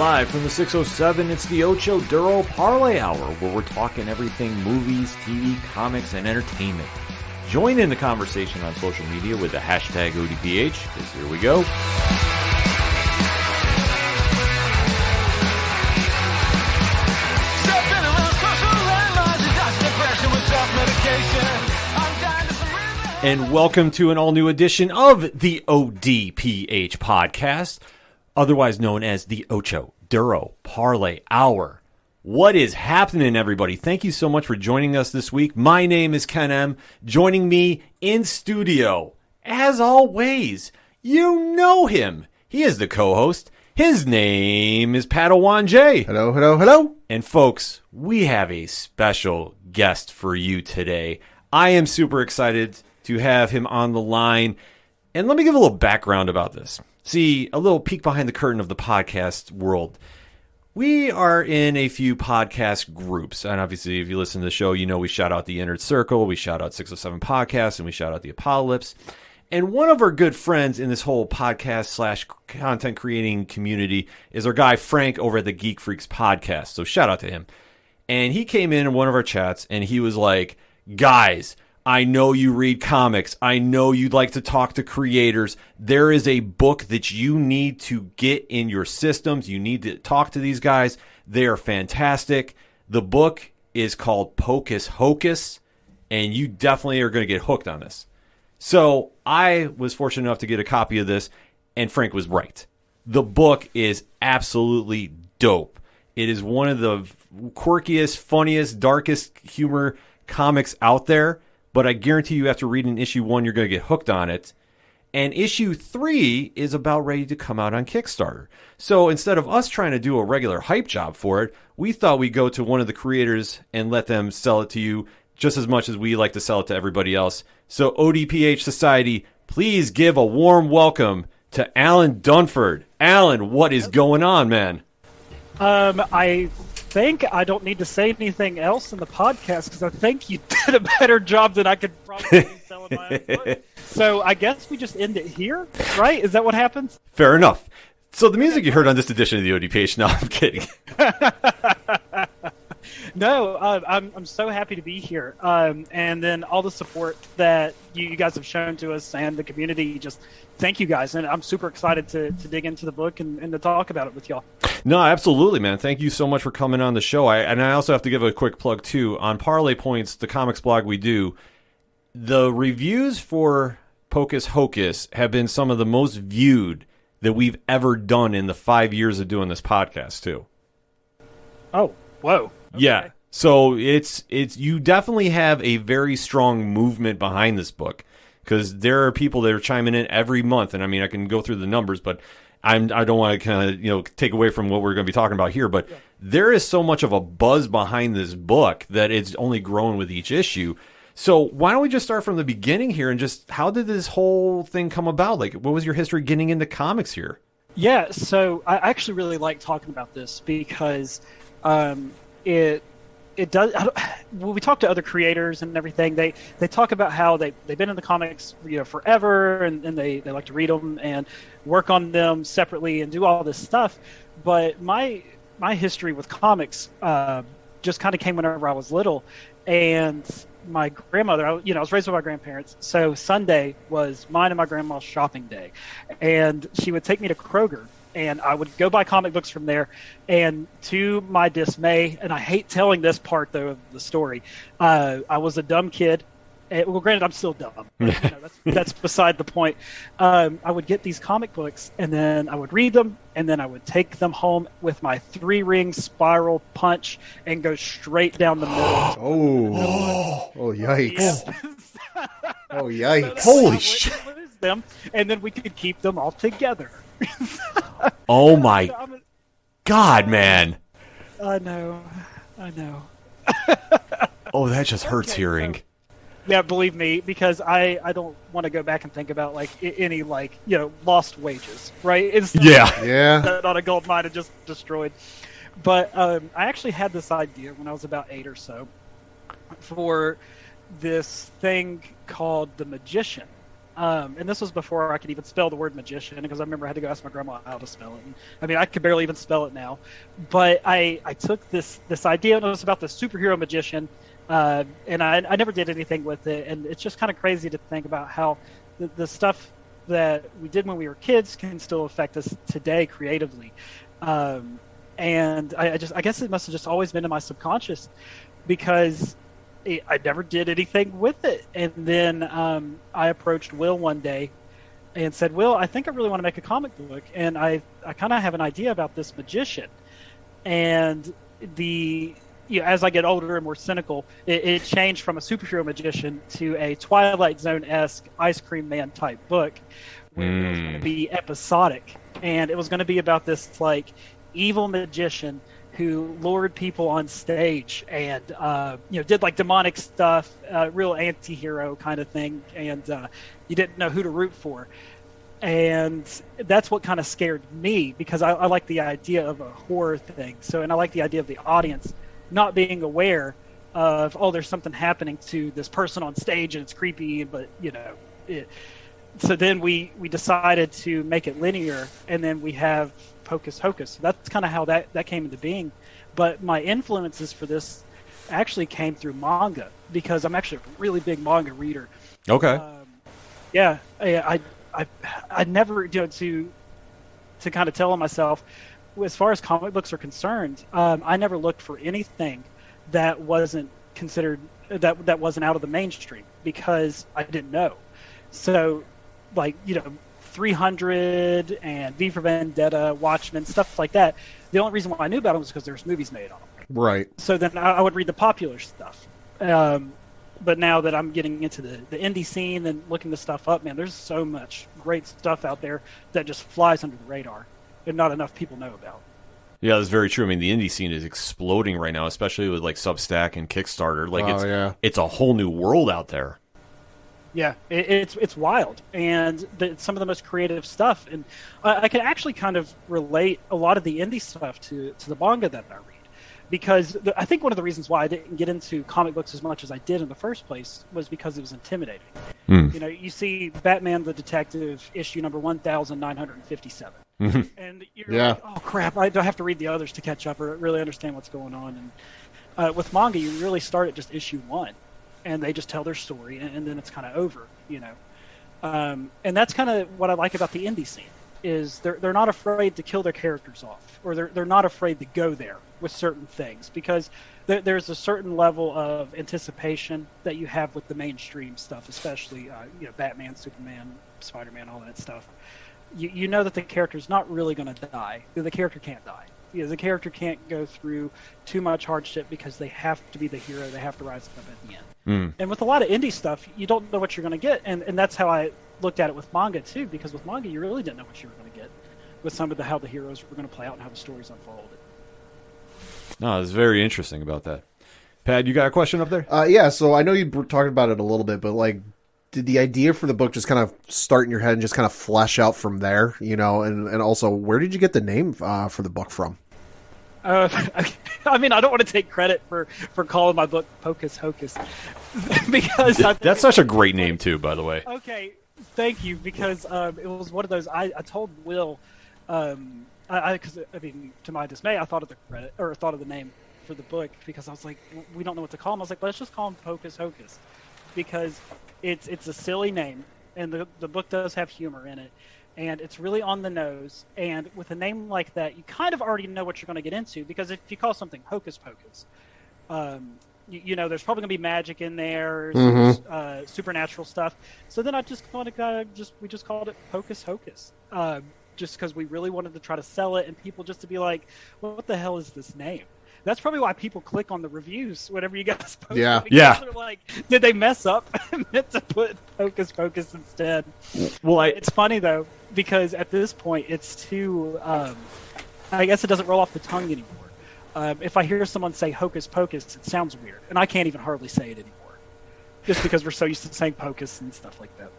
Live from the 607, it's the Ocho Duro Parlay Hour, where we're talking everything movies, TV, comics, and entertainment. Join in the conversation on social media with the hashtag ODPH, because here we go. And welcome to an all-new edition of the ODPH podcast, otherwise known as the Ocho Duro Parlay Hour. What is happening, everybody? Thank you so much for joining us this week. My name is Ken M. Joining me in studio, as always, you know him. He is the co-host. His name is Padawan J. Hello, hello, hello. And folks, we have a special guest for you today. I am super excited to have him on the line. And let me give a little background about this. See, a little peek behind the curtain of the podcast world. We are in a few podcast groups. And obviously, if you listen to the show, you know we shout out the Inner Circle, we shout out 607 Podcasts, and we shout out the aPODalypse. And one of our good friends in this whole podcast / content creating community is our guy Frank over at the Geek Freaks podcast. So shout out to him. And he came in one of our chats and he was like, guys, I know you read comics. I know you'd like to talk to creators. There is a book that you need to get in your systems. You need to talk to these guys. They are fantastic. The book is called Pocus Hocus, and you definitely are going to get hooked on this. So I was fortunate enough to get a copy of this, and Frank was right. The book is absolutely dope. It is one of the quirkiest, funniest, darkest humor comics out there. But I guarantee you after reading issue 1, you're going to get hooked on it. And issue 3 is about ready to come out on Kickstarter. So instead of us trying to do a regular hype job for it, we thought we'd go to one of the creators and let them sell it to you just as much as we like to sell it to everybody else. So ODPH Society, please give a warm welcome to Allen Dunford. Allen, what is going on, man? I think I don't need to say anything else in the podcast because I think you did a better job than I could probably sell in my own book. So I guess we just end it here, right? Is that what happens? Fair enough. So the music you heard on this edition of the ODPH, no, I'm kidding. No, I'm so happy to be here. And then all the support that you guys have shown to us and the community, just thank you guys. And I'm super excited to dig into the book and to talk about it with y'all. No, absolutely, man. Thank you so much for coming on the show. I also have to give a quick plug, too. On Parlay Points, the comics blog we do, the reviews for Pocus Hocus have been some of the most viewed that we've ever done in the 5 years of doing this podcast, too. Oh, whoa. Okay. Yeah. So it's you definitely have a very strong movement behind this book because there are people that are chiming in every month. And I mean, I can go through the numbers, but I don't want to kind of, take away from what we're going to be talking about here, but there is so much of a buzz behind this book that it's only grown with each issue. So why don't we just start from the beginning here and just how did this whole thing come about? Like, what was your history getting into comics here? Yeah, so I actually really like talking about this because it does. When we talk to other creators and everything, they talk about how they've been in the comics forever and they like to read them and work on them separately and do all this stuff. But my history with comics just kind of came whenever I was little, and my grandmother, I was raised by my grandparents, so Sunday was mine and my grandma's shopping day, and she would take me to Kroger. And I would go buy comic books from there. And to my dismay, and I hate telling this part, though, of the story, I was a dumb kid. Well, granted, I'm still dumb. But, that's beside the point. I would get these comic books, and then I would read them, and then I would take them home with my 3-ring spiral punch and go straight down the middle. Oh, yikes. Yeah. Oh, yikes. Holy shit. Them, and then we could keep them all together. Oh my God, man. I know. Oh, that just hurts hearing. Yeah, believe me, because I don't want to go back and think about any lost wages, right? It's yeah. Not a gold mine and just destroyed. But I actually had this idea when I was about 8 or so for this thing called The Magician. And this was before I could even spell the word magician, because I remember I had to go ask my grandma how to spell it. And, I mean, I could barely even spell it now. But I took this idea, and it was about the superhero magician, and I never did anything with it. And it's just kind of crazy to think about how the stuff that we did when we were kids can still affect us today creatively. And I guess it must have just always been in my subconscious, because I never did anything with it. And then I approached Will one day and said, Will, I think I really want to make a comic book. And I kind of have an idea about this magician. And as I get older and more cynical, it changed from a superhero magician to a Twilight Zone-esque ice cream man type book, where it was going to be episodic. And it was going to be about this like evil magician who lured people on stage and did like demonic stuff, real anti-hero kind of thing, and you didn't know who to root for. And that's what kind of scared me, because I like the idea of a horror thing. And I like the idea of the audience not being aware of, there's something happening to this person on stage and it's creepy, but so then we decided to make it linear, and then we have Pocus Hocus. That's kind of how that came into being. But my influences for this actually came through manga, because I'm actually a really big manga reader. Okay. I never to kind of tell myself, as far as comic books are concerned, I never looked for anything that wasn't considered that wasn't out of the mainstream, because I didn't know. So, 300 and V for Vendetta, Watchmen, stuff like that. The only reason why I knew about them was because there's movies made on them. Right. So then I would read the popular stuff. But now that I'm getting into the indie scene and looking this stuff up, man, there's so much great stuff out there that just flies under the radar and not enough people know about. Yeah, that's very true. I mean, the indie scene is exploding right now, especially with like Substack and Kickstarter. It's a whole new world out there. Yeah, it's wild, and it's some of the most creative stuff. And I can actually kind of relate a lot of the indie stuff to the manga that I read, because I think one of the reasons why I didn't get into comic books as much as I did in the first place was because it was intimidating. You see Batman the Detective issue number 1957, and you're like, oh crap, I don't have to read the others to catch up or really understand what's going on. And with manga, you really start at just issue 1. And they just tell their story, and then it's kind of over, And that's kind of what I like about the indie scene, is they're not afraid to kill their characters off, or they're not afraid to go there with certain things, because there's a certain level of anticipation that you have with the mainstream stuff, especially Batman, Superman, Spider-Man, all that stuff. You know that the character's not really going to die. The character can't die. The character can't go through too much hardship, because they have to be the hero. They have to rise up at the end. And with a lot of indie stuff, you don't know what you're going to get. And that's how I looked at it with manga, too, because with manga, you really didn't know what you were going to get with some of how the heroes were going to play out and how the stories unfolded. No, it's very interesting about that. Pat, you got a question up there? Yeah, so I know you talked about it a little bit, but did the idea for the book just kind of start in your head and just kind of flesh out from there, and also, where did you get the name for the book from? I mean, I don't want to take credit for calling my book Pocus Hocus, because that's such a great name too, by the way. Okay, thank you, because it was one of those. I told Will, because to my dismay, I thought of the name for the book, because I was like, we don't know what to call him. I was like, let's just call him Pocus Hocus, because it's a silly name, and the book does have humor in it. And it's really on the nose. And with a name like that, you kind of already know what you're going to get into, because if you call something Hocus Pocus, there's probably going to be magic in there, supernatural stuff. So then I just called it Pocus Hocus, just because we really wanted to try to sell it, and people just to be like, what the hell is this name? That's probably why people click on the reviews whenever you guys post. Yeah. They're like, did they mess up? I meant to put Pocus Pocus instead. Well, it's funny though, because at this point it's too. I guess it doesn't roll off the tongue anymore. If I hear someone say Hocus Pocus, it sounds weird, and I can't even hardly say it anymore, just because we're so used to saying Pocus and stuff like that.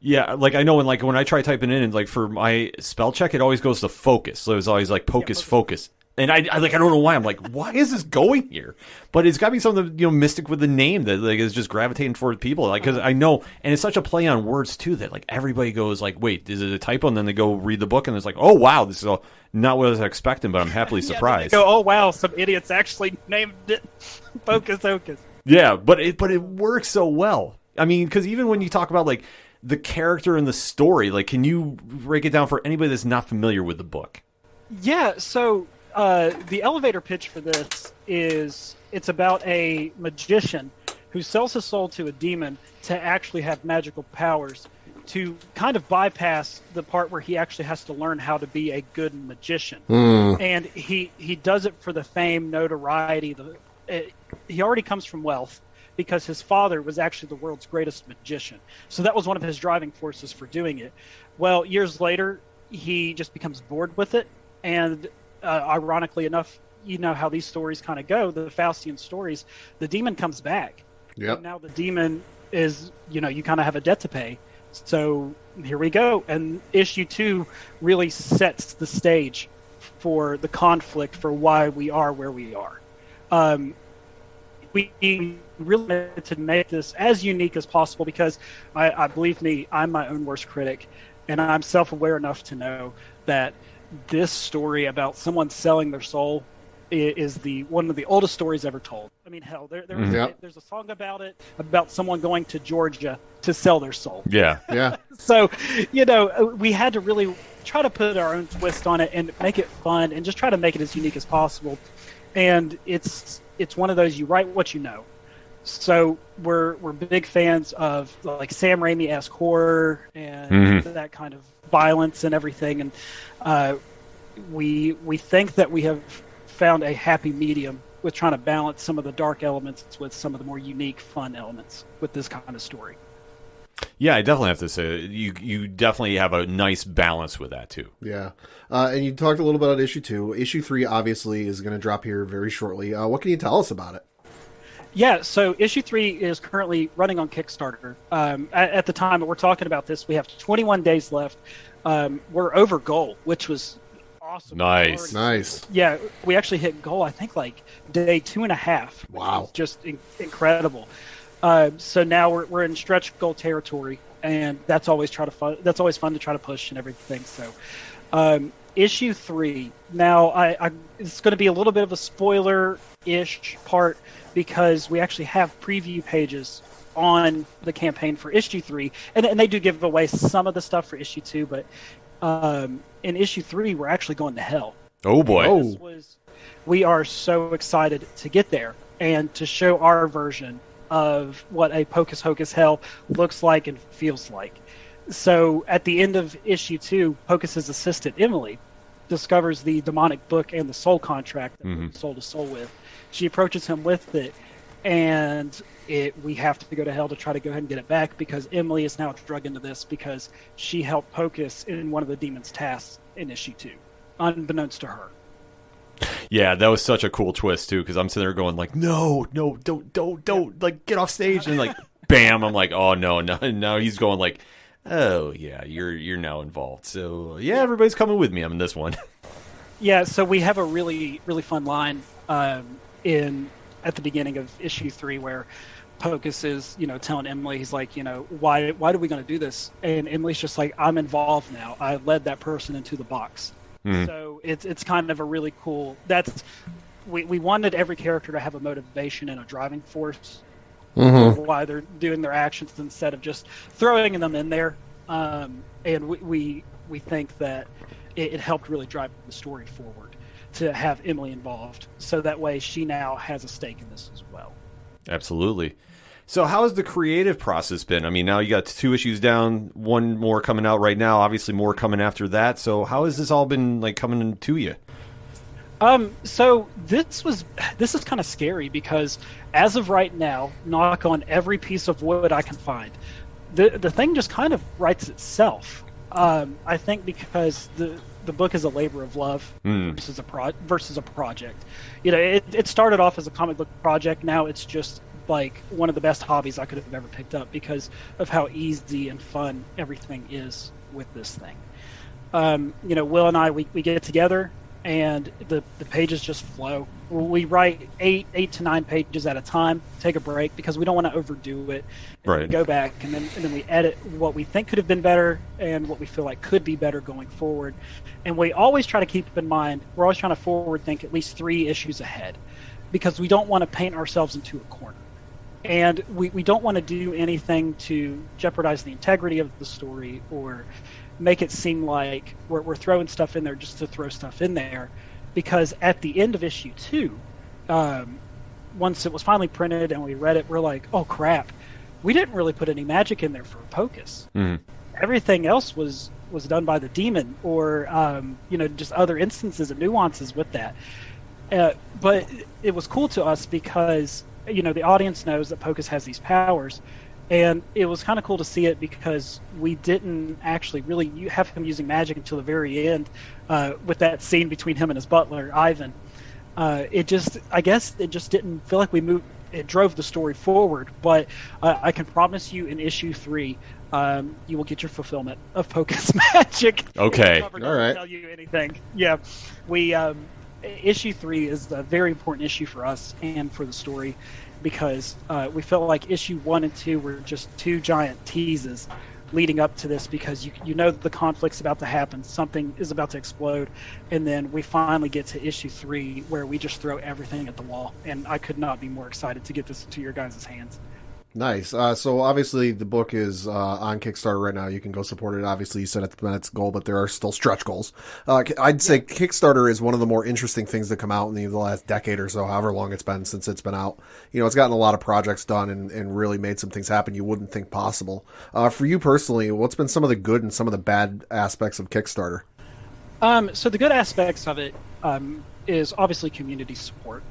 Yeah, I know when I try typing in, and for my spell check, it always goes to Focus. So it was always Pocus Focus. And I don't know why. I'm like, why is this going here? But it's got to be something, mystic with the name that like is just gravitating towards people. Like, because I know, and it's such a play on words too that like everybody goes like, wait, is it a typo? And then they go read the book and it's like, oh wow, this is not what I was expecting, but I'm happily surprised. They go, oh wow, some idiots actually named it Pocus Hocus. Yeah, but it works so well. I mean, because even when you talk about like the character and the story, like, can you break it down for anybody that's not familiar with the book? Yeah, so. The elevator pitch for this is it's about a magician who sells his soul to a demon to actually have magical powers to kind of bypass the part where he actually has to learn how to be a good magician. And he does it for the fame, notoriety. He already comes from wealth because his father was actually the world's greatest magician. So that was one of his driving forces for doing it. Well, years later, he just becomes bored with it, and ironically enough, you know how these stories kind of go, the Faustian stories, the demon comes back. Yep. And now the demon is, you kind of have a debt to pay. So here we go. And issue 2 really sets the stage for the conflict for why we are where we are. We really wanted to make this as unique as possible because I believe me, I'm my own worst critic, and I'm self-aware enough to know that this story about someone selling their soul is one of the oldest stories ever told. I mean, hell, there's a song about it, about someone going to Georgia to sell their soul. Yeah. Yeah. So, we had to really try to put our own twist on it and make it fun and just try to make it as unique as possible. And it's one of those, you write what you know. So we're big fans of like Sam Raimi-esque horror and that kind of violence and everything, and we think that we have found a happy medium with trying to balance some of the dark elements with some of the more unique, fun elements with this kind of story. Yeah, I definitely have to say you definitely have a nice balance with that too. Yeah, and you talked a little bit about issue 2. Issue 3 obviously is going to drop here very shortly. What can you tell us about it? Yeah, so issue 3 is currently running on Kickstarter. At the time that we're talking about this, we have 21 days left. We're over goal, which was awesome. Nice. Yeah, we actually hit goal, I think, like day 2.5. Wow. Just incredible. So now we're in stretch goal territory, and that's always fun to try to push and everything. So issue 3, now it's going to be a little bit of a spoiler-ish part, because we actually have preview pages on the campaign for issue 3, and they do give away some of the stuff for issue 2, but in issue 3 we're actually going to hell. Oh boy. We are so excited to get there and to show our version of what a Pocus Hocus hell looks like and feels like. So at the end of issue 2, Pocus's assistant Emily discovers the demonic book and the soul contract that we're soul to soul with. She approaches him with it, and we have to go to hell to try to go ahead and get it back, because Emily is now drug into this because she helped Pocus in one of the demon's tasks in issue 2, unbeknownst to her. Yeah, that was such a cool twist too, because I'm sitting there going like, no, don't, like, get off stage, and like, bam, I'm like, oh no, he's going like, oh yeah, you're now involved. So yeah, everybody's coming with me. I'm in this one. Yeah, so we have a really, really fun line at the beginning of issue 3 where Pocus is, telling Emily, he's like, why are we going to do this? And Emily's just like, I'm involved now. I led that person into the box. So it's kind of a really cool. We wanted every character to have a motivation and a driving force why they're doing their actions, instead of just throwing them in there. And we think that it helped really drive the story forward to have Emily involved, so that way she now has a stake in this as well. Absolutely. So how has the creative process been? I mean, now you got 2 issues down, 1 more coming out right now, obviously more coming after that. So how has this all been like coming to you? So this is kind of scary, because as of right now, knock on every piece of wood I can find, the thing just kind of writes itself. I think because the book is a labor of love versus a project. It started off as a comic book project. Now it's just like one of the best hobbies I could have ever picked up, because of how easy and fun everything is with this thing. Will and I, we get together and the pages just flow. We write 8 to 9 pages at a time, take a break because we don't want to overdo it. And Right. Go back and then we edit what we think could have been better and what we feel like could be better going forward. And we always try to keep in mind, we're always trying to forward think at least 3 issues ahead, because we don't want to paint ourselves into a corner. And we don't want to do anything to jeopardize the integrity of the story or make it seem like we're throwing stuff in there just to throw stuff in there. Because at the end of issue 2, once it was finally printed and we read it, we're like, oh crap, we didn't really put any magic in there for Pocus. Mhm. Everything else was done by the demon, or just other instances and nuances with that. But it was cool to us because the audience knows that Pocus has these powers, and it was kind of cool to see it because we didn't actually really have him using magic until the very end, with that scene between him and his butler Ivan. I guess it just didn't feel like we moved. It drove the story forward, but I can promise you, in issue 3, you will get your fulfillment of Pocus magic. Okay. All right. Tell you anything? Yeah, we issue 3 is a very important issue for us and for the story, because we felt like issue 1 and 2 were just 2 giant teases leading up to this, because you know that the conflict's about to happen, something is about to explode, and then we finally get to issue 3 where we just throw everything at the wall, and I could not be more excited to get this into your guys' hands. Nice. So obviously the book is on Kickstarter right now. You can go support it. Obviously you said at the minute's goal, but there are still stretch goals. I'd say Kickstarter is one of the more interesting things to come out in the last decade or so, however long it's been since it's been out. It's gotten a lot of projects done and really made some things happen you wouldn't think possible. For you personally, what's been some of the good and some of the bad aspects of Kickstarter? So the good aspects of it is obviously community support.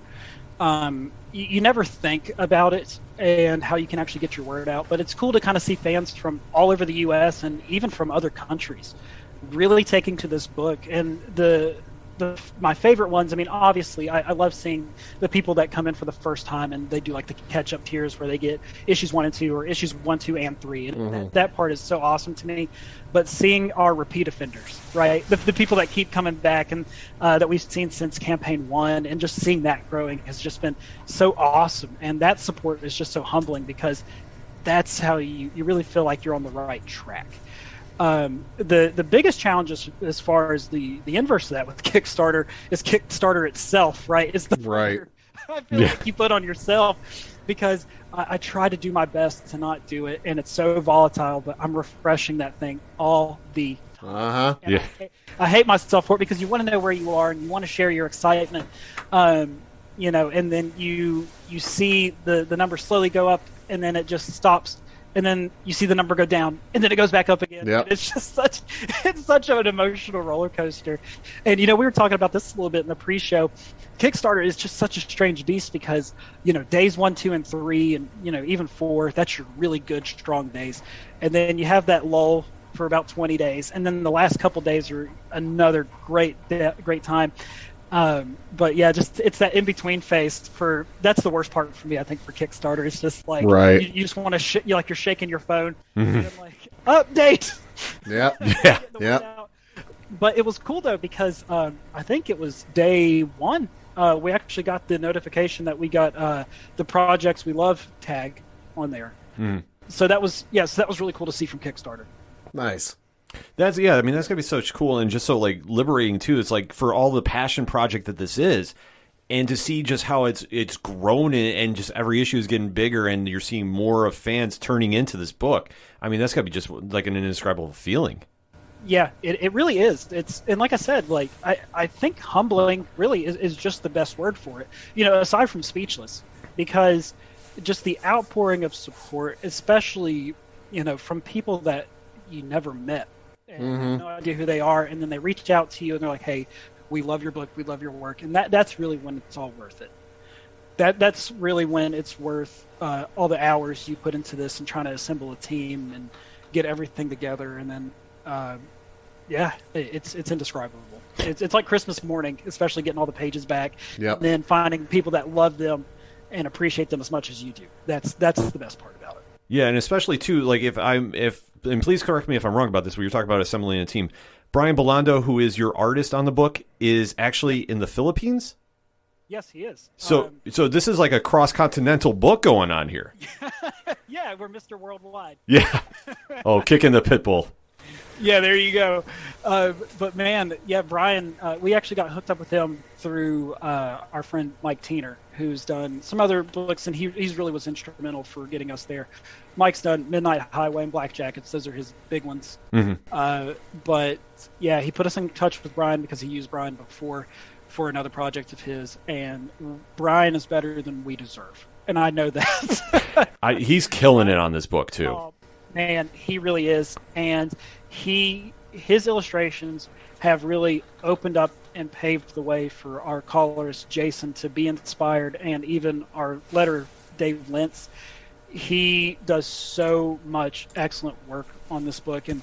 You never think about it and how you can actually get your word out, but it's cool to kind of see fans from all over the U.S. and even from other countries really taking to this book. And my favorite ones, I mean, obviously, I love seeing the people that come in for the first time and they do like the catch-up tiers where they get issues 1 and 2 or issues 1, 2, and 3. And that part is so awesome to me. But seeing our repeat offenders, right, the people that keep coming back and that we've seen since campaign 1, and just seeing that growing has just been so awesome. And that support is just so humbling, because that's how you really feel like you're on the right track. The biggest challenge as far as the inverse of that with Kickstarter is Kickstarter itself, right? It's the pressure I feel like you put on yourself, because I try to do my best to not do it, and it's so volatile, but I'm refreshing that thing all the time. Yeah. I hate myself for it, because you want to know where you are and you want to share your excitement, and then you see the number slowly go up, and then it just stops. And then you see the number go down, and then it goes back up again. Yep. It's just such an emotional roller coaster. And we were talking about this a little bit in the pre-show. Kickstarter is just such a strange beast, because days 1, 2, and 3, and even 4, that's your really good strong days. And then you have that lull for about 20 days, and then the last couple days are another great time. But yeah, just it's that in between phase that's the worst part for me. I think for Kickstarter, it's just like you just want to you're shaking your phone and like update. Yeah. But it was cool though, because I think it was day 1. We actually got the notification that we got the Projects We Love tag on there. So that was really cool to see from Kickstarter. Nice. That's gonna be so cool, and just so like liberating too. It's like, for all the passion project that this is, and to see just how it's grown, and just every issue is getting bigger, and you're seeing more of fans turning into this book. I mean, that's gotta be just like an indescribable feeling. Yeah, it really is. And like I said, like I think humbling really is just the best word for it. Aside from speechless, because just the outpouring of support, especially from people that you never met and have no idea who they are, and then they reach out to you and they're like, hey, we love your book, we love your work. And that's really when it's all worth it. That's really when it's worth all the hours you put into this and trying to assemble a team and get everything together. And then it's indescribable. It's like Christmas morning, especially getting all the pages back, and then finding people that love them and appreciate them as much as you do. That's the best part about it. Yeah, and especially too, like and please correct me if I'm wrong about this. We were talking about assembling a team. Brian Belando, who is your artist on the book, is actually in the Philippines. Yes, he is. So this is like a cross-continental book going on here. Yeah, we're Mr. Worldwide. Yeah. Oh, kicking the pit bull. Yeah, there you go. But man, yeah, Brian, we actually got hooked up with him through our friend Mike Teener, who's done some other books, and he's really was instrumental for getting us there. Mike's done Midnight Highway and Black Jackets; those are his big ones. Mm-hmm. But yeah, he put us in touch with Brian because he used Brian before for another project of his, and Brian is better than we deserve, and I know that. He's killing it on this book too. Oh, man, he really is, and his illustrations have really opened up and paved the way for our colorist Jason to be inspired, and even our letterer Dave Lentz. He does so much excellent work on this book, and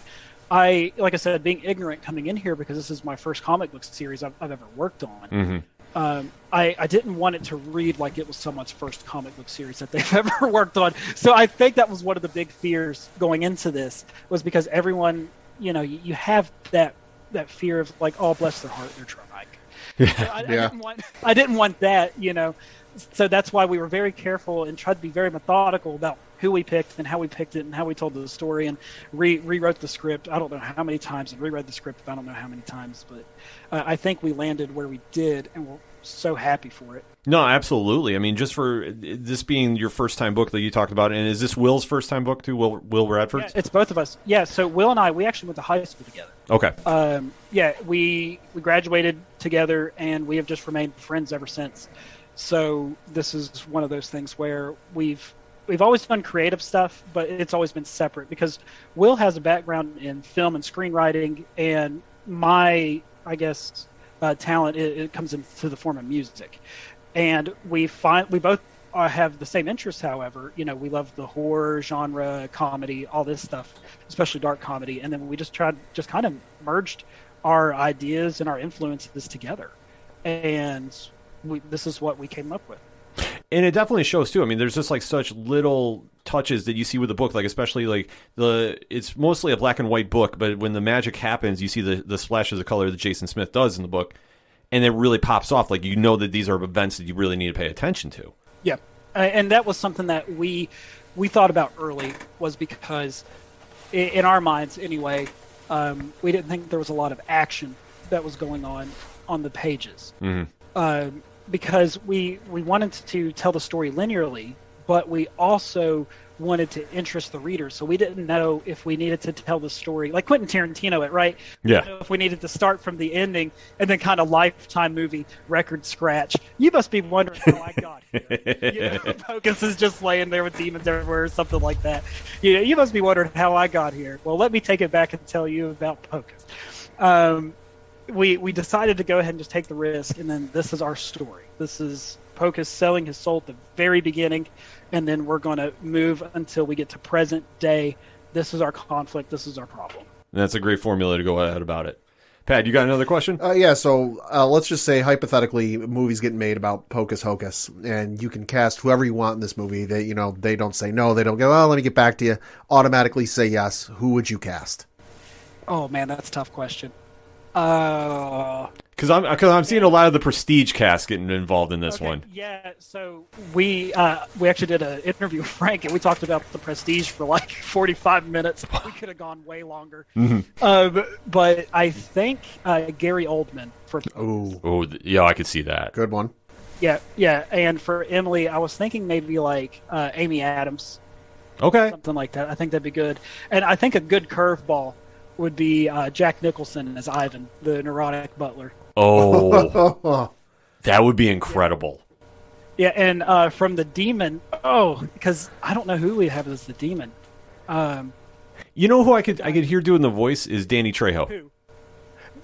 like I said, being ignorant coming in here because this is my first comic book series I've ever worked on. Mm-hmm. I didn't want it to read like it was someone's first comic book series that they've ever worked on. So I think that was one of the big fears going into this, was because everyone, you have that fear of like, oh, bless their heart, they're trying. Yeah. I didn't want that, So that's why we were very careful and tried to be very methodical about who we picked and how we picked it and how we told the story, and rewrote the script. I don't know how many times, and reread the script I don't know how many times, but I think we landed where we did, and we're so happy for it. No, absolutely. I mean, just for this being your first time book that you talked about, and is this Will's first time book too, Will Radford? Yeah, it's both of us. Yeah, so Will and I, we actually went to high school together. Okay. Yeah, we graduated together, and we have just remained friends ever since. So this is one of those things where we've always done creative stuff, but it's always been separate because Will has a background in film and screenwriting, and my, I guess, talent it comes into the form of music. And we both have the same interests. However, we love the horror genre, comedy, all this stuff, especially dark comedy. And then we just kind of merged our ideas and our influences together, and this is what we came up with. And it definitely shows too. I mean, there's just like such little touches that you see with the book, like especially like it's mostly a black and white book, but when the magic happens, you see the splashes of color that Jason Smith does in the book, and it really pops off. Like, that these are events that you really need to pay attention to. Yeah, and that was something that we thought about early, was because in our minds anyway, we didn't think there was a lot of action that was going on the pages. Mm-hmm. Because we wanted to tell the story linearly, but we also wanted to interest the reader. So we didn't know if we needed to tell the story like Quentin Tarantino right? Yeah. If we needed to start from the ending and then kind of Lifetime movie record scratch. You must be wondering how I got here. Pocus is just laying there with demons everywhere or something like that. You must be wondering how I got here. Well, let me take it back and tell you about Pocus. We decided to go ahead and just take the risk, and then this is our story. This is Pocus selling his soul at the very beginning, and then we're going to move until we get to present day. This is our conflict. This is our problem. And that's a great formula to go ahead about it. Pat, you got another question? Yeah, so let's just say, hypothetically, a movie's getting made about Pocus Hocus, and you can cast whoever you want in this movie. They don't say no. They don't go, oh, let me get back to you. Automatically say yes. Who would you cast? Oh, man, that's a tough question. Because I'm seeing a lot of the Prestige cast getting involved in this one. Yeah, so we actually did an interview with Frank, and we talked about the Prestige for like 45 minutes. We could have gone way longer. Mm-hmm. But I think Gary Oldman for. Oh, yeah, I could see that. Good one. Yeah, and for Emily, I was thinking maybe like Amy Adams. Okay. Something like that. I think that'd be good. And I think a good curveball would be Jack Nicholson as Ivan, the neurotic butler. Oh, that would be incredible. Yeah, and from the demon, because I don't know who we have as the demon. Who I could hear doing the voice is Danny Trejo. Who?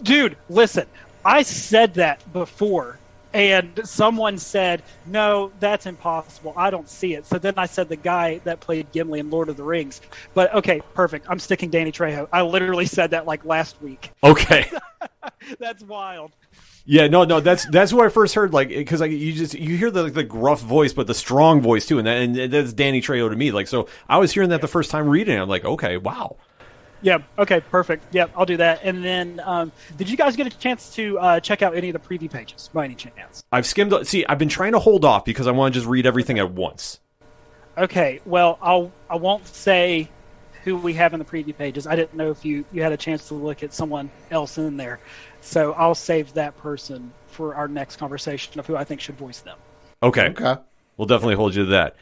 Dude, listen, I said that before, and someone said, no, that's impossible. I don't see it. So then I said the guy that played Gimli in Lord of the Rings. But okay, perfect. I'm sticking Danny Trejo. I literally said that like last week. Okay. That's wild. Yeah, no, that's what I first heard. Like, because you hear the gruff voice, but the strong voice too, and that's Danny Trejo to me. Like, so I was hearing that the first time reading it. I'm like, okay, wow. Yeah. Okay. Perfect. Yep. I'll do that. And then, did you guys get a chance to check out any of the preview pages by any chance? I've skimmed. See, I've been trying to hold off because I want to just read everything at once. Okay. Well, I won't say who we have in the preview pages. I didn't know if you had a chance to look at someone else in there, so I'll save that person for our next conversation of who I think should voice them. Okay. We'll definitely hold you to that.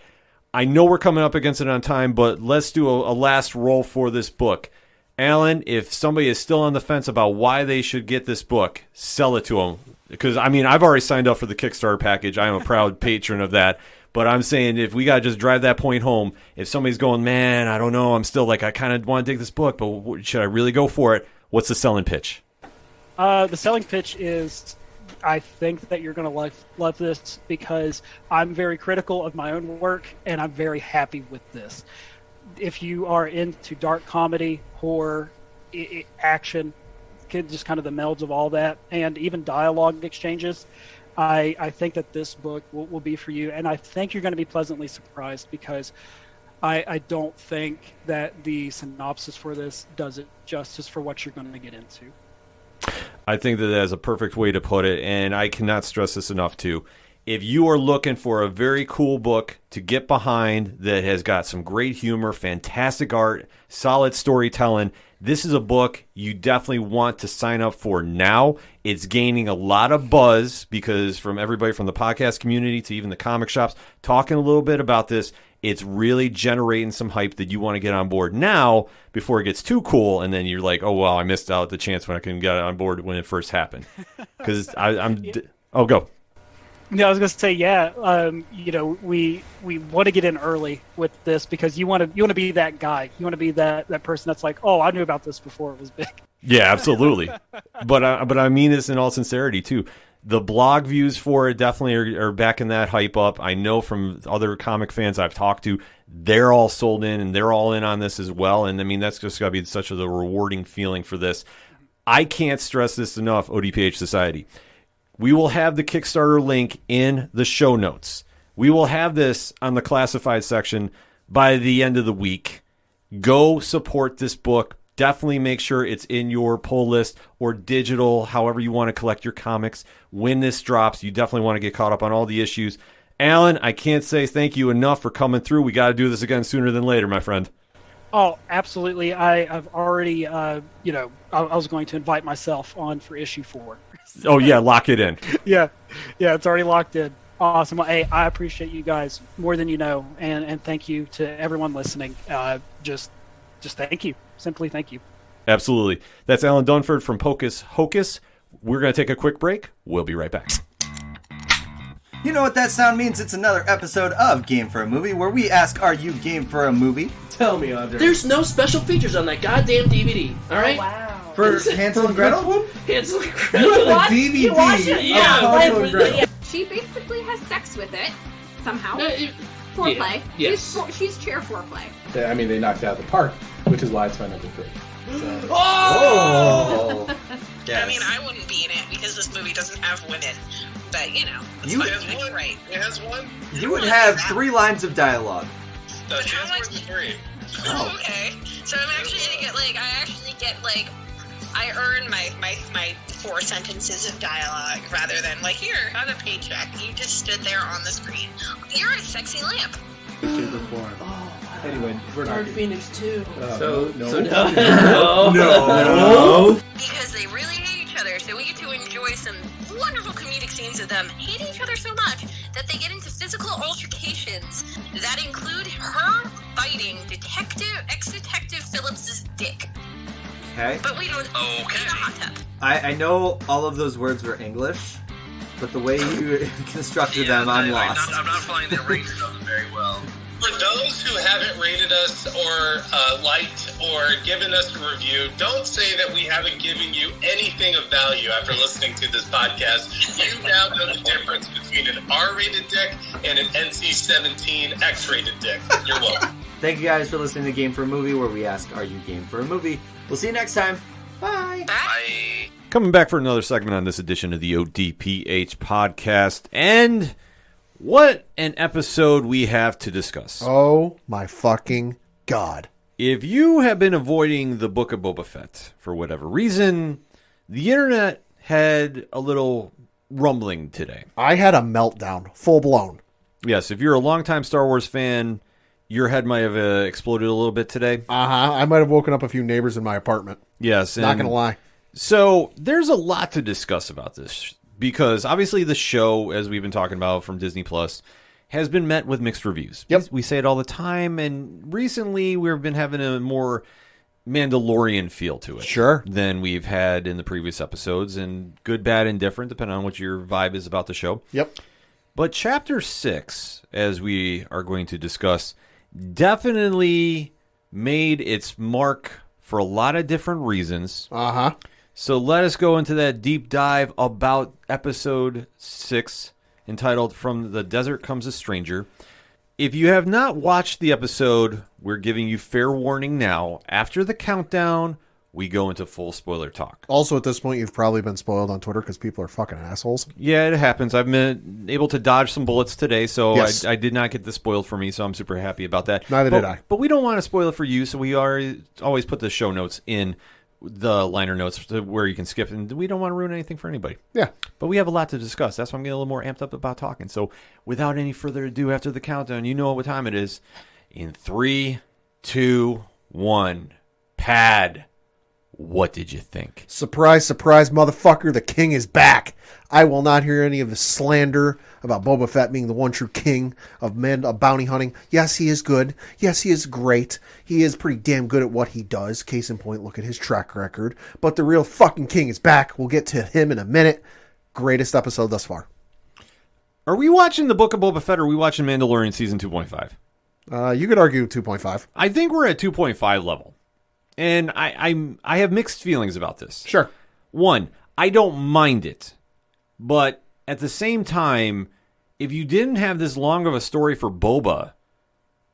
I know we're coming up against it on time, but let's do a last roll for this book. Alan, if somebody is still on the fence about why they should get this book, sell it to them. Because, I mean, I've already signed up for the Kickstarter package. I am a proud patron of that. But I'm saying if we got to just drive that point home, if somebody's going, man, I don't know, I'm still like, I kind of want to dig this book, but should I really go for it? What's the selling pitch? The selling pitch is, I think that you're going to love this because I'm very critical of my own work, and I'm very happy with this. If you are into dark comedy, horror, action, just kind of the melds of all that, and even dialogue exchanges, I think that this book will be for you. And I think you're going to be pleasantly surprised because I don't think that the synopsis for this does it justice for what you're going to get into. I think that is a perfect way to put it, and I cannot stress this enough too. If you are looking for a very cool book to get behind that has got some great humor, fantastic art, solid storytelling, this is a book you definitely want to sign up for now. It's gaining a lot of buzz because from everybody from the podcast community to even the comic shops talking a little bit about this, it's really generating some hype that you want to get on board now before it gets too cool, and then you're like, oh, well, I missed out the chance when I couldn't get on board when it first happened. Because go. Yeah, I was going to say, we want to get in early with this because you want to be that guy. You want to be that person that's like, oh, I knew about this before it was big. Yeah, absolutely. but I mean this in all sincerity too. The blog views for it definitely are backing that hype up. I know from other comic fans I've talked to, they're all sold in and they're all in on this as well. And I mean, that's just got to be such a rewarding feeling for this. I can't stress this enough, ODPH Society. We will have the Kickstarter link in the show notes. We will have this on the classified section by the end of the week. Go support this book. Definitely make sure it's in your pull list or digital, however you want to collect your comics. When this drops, you definitely want to get caught up on all the issues. Alan, I can't say thank you enough for coming through. We got to do this again sooner than later, my friend. Oh, absolutely. I've already, I was going to invite myself on for issue 4. Oh, yeah, lock it in. Yeah, it's already locked in. Awesome. Well, hey, I appreciate you guys more than you know, and thank you to everyone listening. Just thank you. Simply thank you. Absolutely. That's Allen Dunford from Pocus Hocus. We're going to take a quick break. We'll be right back. You know what that sound means? It's another episode of Game for a Movie, where we ask, are you game for a movie? Tell me, Andre. There's no special features on that goddamn DVD, alright? Oh, wow. For Hansel and Gretel? Hansel and Gretel. You have a DVD You watch it? Yeah. Hansel and Gretel. She basically has sex with it, somehow. No, Foreplay. Yeah. Yes. She's chair foreplay. I mean, they knocked it out of the park, which is why it's my number 3. So. Oh! Yes. I mean, I wouldn't be in it because this movie doesn't have women. But, it's You- fine. It has You're right. It has one. You would have 3 lines of dialogue. No, she has more than 3. Oh. Okay. So I'm actually going to get, I earn my 4 sentences of dialogue rather than, here, have a paycheck. You just stood there on the screen. You're a sexy lamp. Anyway, we're not. Dark Phoenix 2. No. No. Because they really hate each other, so we get to enjoy some wonderful comedic scenes of them hating each other so much that they get into physical altercations that include her biting ex-detective Phillips's dick. Okay. But we don't. Okay. In a hot tub. I know all of those words were English, but the way you constructed them, I'm lost. I'm not finding their range of them very well. For those who haven't rated us or liked or given us a review, don't say that we haven't given you anything of value after listening to this podcast. You now know the difference between an R-rated dick and an NC-17 X-rated dick. You're welcome. Thank you guys for listening to Game for a Movie, where we ask, are you game for a movie? We'll see you next time. Bye. Bye. Coming back for another segment on this edition of the ODPH podcast. And what an episode we have to discuss. Oh my fucking God. If you have been avoiding the Book of Boba Fett for whatever reason, the internet had a little rumbling today. I had a meltdown, full blown. Yes, if you're a longtime Star Wars fan, your head might have exploded a little bit today. I might have woken up a few neighbors in my apartment. Yes. Not going to lie. So there's a lot to discuss about this because obviously the show, as we've been talking about from Disney Plus, has been met with mixed reviews. Yep. We say it all the time, and recently we've been having a more Mandalorian feel to it. Sure. Than we've had in the previous episodes, and good, bad, and different, depending on what your vibe is about the show. Yep. But Chapter 6, as we are going to discuss, definitely made its mark for a lot of different reasons. Uh-huh. So let us go into that deep dive about Episode 6, entitled From the Desert Comes a Stranger. If you have not watched the episode, we're giving you fair warning now. After the countdown, we go into full spoiler talk. Also, at this point, you've probably been spoiled on Twitter because people are fucking assholes. Yeah, it happens. I've been able to dodge some bullets today, so Yes. I did not get this spoiled for me, so I'm super happy about that. Neither did I. But we don't want to spoil it for you, so we always put the show notes in the liner notes to where you can skip, and we don't want to ruin anything for anybody. Yeah. But we have a lot to discuss. That's why I'm getting a little more amped up about talking. So without any further ado, after the countdown, you know what time it is. In 3, 2, 1, Pad. What did you think? Surprise, surprise, motherfucker. The king is back. I will not hear any of the slander about Boba Fett being the one true king of bounty hunting. Yes, he is good. Yes, he is great. He is pretty damn good at what he does. Case in point, look at his track record. But the real fucking king is back. We'll get to him in a minute. Greatest episode thus far. Are we watching the Book of Boba Fett, or are we watching Mandalorian Season 2.5? You could argue 2.5. I think we're at 2.5 level. And I have mixed feelings about this. Sure. One, I don't mind it. But at the same time, if you didn't have this long of a story for Boba,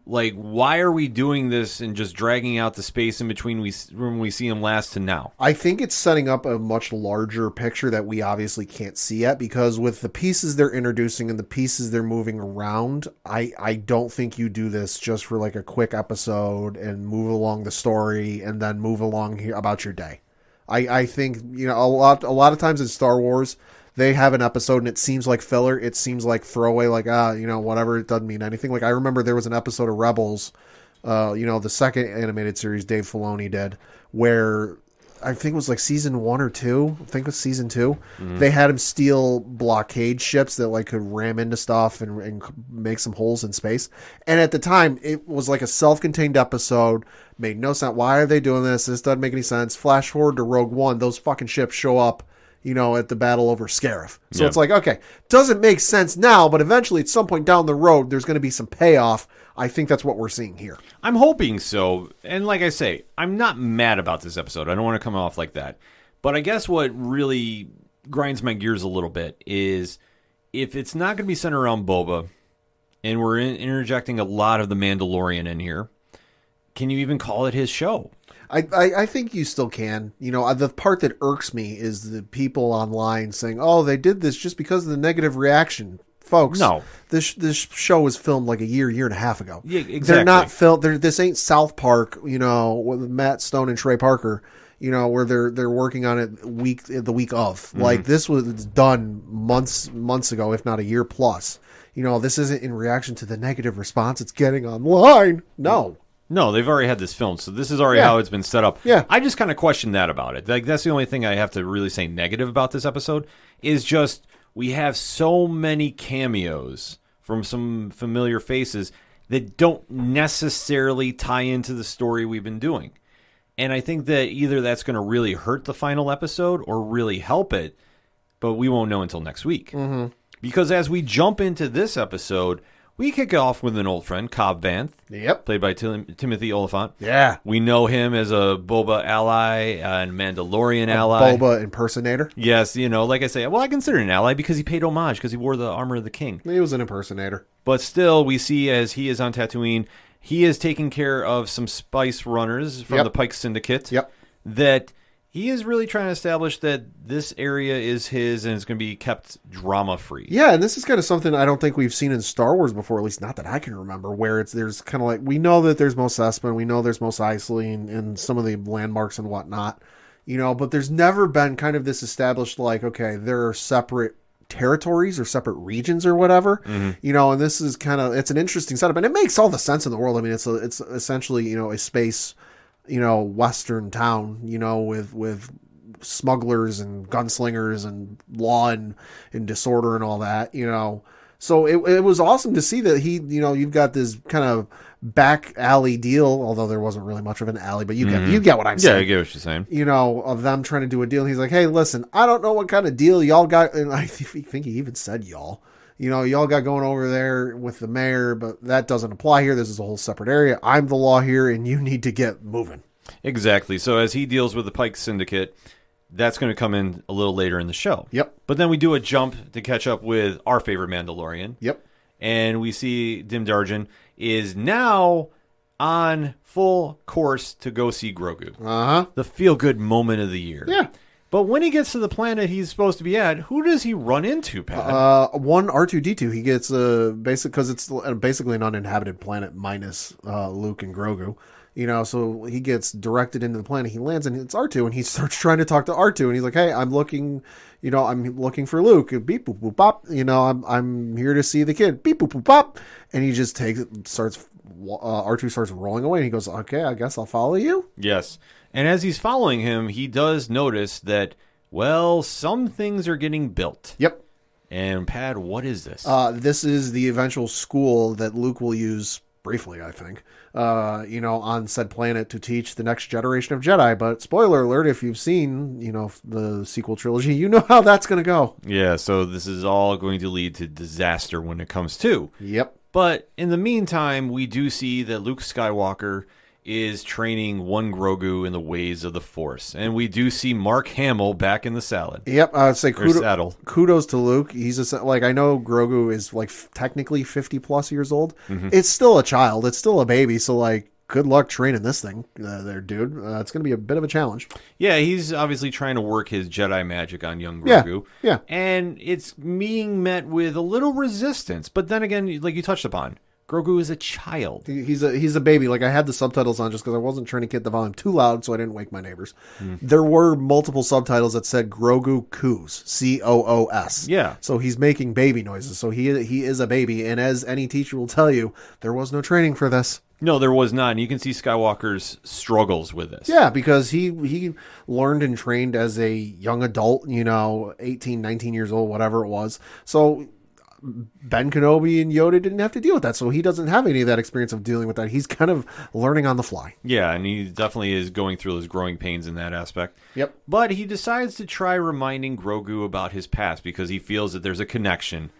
like, why are we doing this and just dragging out the space in between when we see him last to now? I think it's setting up a much larger picture that we obviously can't see yet, because with the pieces they're introducing and the pieces they're moving around, I don't think you do this just for like a quick episode and move along the story and then move along here about your day. I think, you know, a lot of times in Star Wars, they have an episode and it seems like filler. It seems like throwaway, like, you know, whatever. It doesn't mean anything. Like, I remember there was an episode of Rebels, you know, the second animated series Dave Filoni did, where I think it was like season 1 or 2. I think it was season 2. Mm-hmm. They had him steal blockade ships that like could ram into stuff and make some holes in space. And at the time, it was like a self-contained episode. Made no sense. Why are they doing this? This doesn't make any sense. Flash forward to Rogue One. Those fucking ships show up, you know, at the battle over Scarif. So It's like, okay, doesn't make sense now, but eventually at some point down the road, there's going to be some payoff. I think that's what we're seeing here. I'm hoping so. And like I say, I'm not mad about this episode. I don't want to come off like that. But I guess what really grinds my gears a little bit is if it's not going to be centered around Boba, and we're interjecting a lot of the Mandalorian in here, can you even call it his show? I think you still can. You know, the part that irks me is the people online saying, oh, they did this just because of the negative reaction. Folks, no. This show was filmed like a year and a half ago. Yeah, exactly. They're not filmed. This ain't South Park, you know, with Matt Stone and Trey Parker, you know, where they're working on it the week of. Mm-hmm. Like, this was done months ago, if not a year plus. You know, this isn't in reaction to the negative response it's getting online. No, they've already had this filmed, so this is already how it's been set up. Yeah. I just kind of question that about it. Like, that's the only thing I have to really say negative about this episode is just we have so many cameos from some familiar faces that don't necessarily tie into the story we've been doing. And I think that either that's going to really hurt the final episode or really help it, but we won't know until next week. Mm-hmm. Because as we jump into this episode, we kick it off with an old friend, Cobb Vanth. Yep. Played by Timothy Oliphant. Yeah. We know him as a Boba ally and Mandalorian ally. Boba impersonator. Yes, you know, like I say, well, I consider an ally because he paid homage because he wore the armor of the king. He was an impersonator. But still, we see as he is on Tatooine, he is taking care of some spice runners from the Pike Syndicate. Yep. That he is really trying to establish that this area is his and it's going to be kept drama-free. Yeah, and this is kind of something I don't think we've seen in Star Wars before, at least not that I can remember, where there's kind of like, we know that there's Mos Espa, we know there's Mos Eisley and some of the landmarks and whatnot, but there's never been kind of this established, like, okay, there are separate territories or separate regions or whatever, and this is kind of, it's an interesting setup, and it makes all the sense in the world. I mean, it's essentially, a space, Western town, with smugglers and gunslingers and law and disorder and all that, So it was awesome to see that he, you've got this kind of back alley deal, although there wasn't really much of an alley, but you get what I'm saying. Yeah, I get what you're saying. Of them trying to do a deal. And he's like, hey, listen, I don't know what kind of deal y'all got. And I think he even said y'all. Y'all got going over there with the mayor, but that doesn't apply here. This is a whole separate area. I'm the law here, and you need to get moving. Exactly. So as he deals with the Pike Syndicate, that's going to come in a little later in the show. Yep. But then we do a jump to catch up with our favorite Mandalorian. Yep. And we see Din Djarin is now on full course to go see Grogu. Uh-huh. The feel-good moment of the year. Yeah. But when he gets to the planet he's supposed to be at, who does he run into, Pat? One R2-D2. He gets because it's basically an uninhabited planet minus Luke and Grogu. So he gets directed into the planet. He lands and it's R2, and he starts trying to talk to R2, and he's like, "Hey, I'm looking for Luke. Beep boop boop pop. I'm here to see the kid. Beep boop boop pop." And he just R2 starts rolling away, and he goes, "Okay, I guess I'll follow you." Yes. And as he's following him, he does notice that, well, some things are getting built. Yep. And Pat, what is this? This is the eventual school that Luke will use briefly, I think, on said planet to teach the next generation of Jedi. But spoiler alert, if you've seen, the sequel trilogy, you know how that's going to go. Yeah, so this is all going to lead to disaster when it comes to. Yep. But in the meantime, we do see that Luke Skywalker is training one Grogu in the ways of the Force. And we do see Mark Hamill back in the salad. Yep, I would say saddle. Kudos to Luke. He's I know Grogu is technically 50 plus years old. Mm-hmm. It's still a child. It's still a baby. So good luck training this thing there, dude. It's going to be a bit of a challenge. Yeah, he's obviously trying to work his Jedi magic on young Grogu. Yeah. And it's being met with a little resistance. But then again, like you touched upon, Grogu is a child. He's a baby. I had the subtitles on just because I wasn't trying to get the volume too loud so I didn't wake my neighbors. There were multiple subtitles that said Grogu coos, C-O-O-S. Yeah. So he's making baby noises. So he is a baby. And as any teacher will tell you, there was no training for this. No, there was not. And you can see Skywalker's struggles with this. Yeah, because he learned and trained as a young adult, 18, 19 years old, whatever it was. So Ben Kenobi and Yoda didn't have to deal with that, so he doesn't have any of that experience of dealing with that. He's kind of learning on the fly. Yeah, and he definitely is going through those growing pains in that aspect. Yep. But he decides to try reminding Grogu about his past because he feels that there's a connection.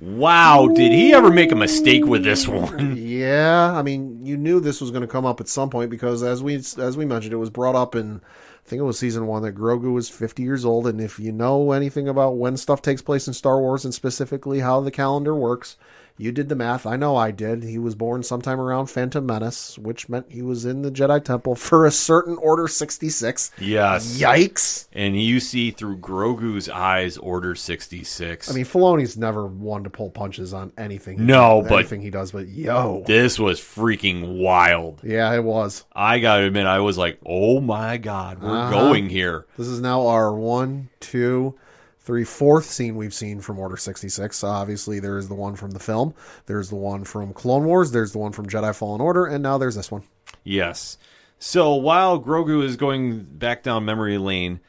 Wow, did he ever make a mistake with this one? Yeah, I mean, you knew this was going to come up at some point because as we mentioned, it was brought up in, I think it was season 1, that Grogu was 50 years old, and if you know anything about when stuff takes place in Star Wars and specifically how the calendar works, you did the math. I know I did. He was born sometime around Phantom Menace, which meant he was in the Jedi Temple for a certain Order 66. Yes. Yikes. And you see through Grogu's eyes Order 66. I mean, Filoni's never one to pull punches on anything. Anything he does, but yo. This was freaking wild. Yeah, it was. I gotta admit, I was like, oh my God, we're going here. This is now our 1, 2, 3, 4th scene we've seen from Order 66. Obviously, there is the one from the film. There's the one from Clone Wars. There's the one from Jedi Fallen Order. And now there's this one. Yes. So while Grogu is going back down memory lane,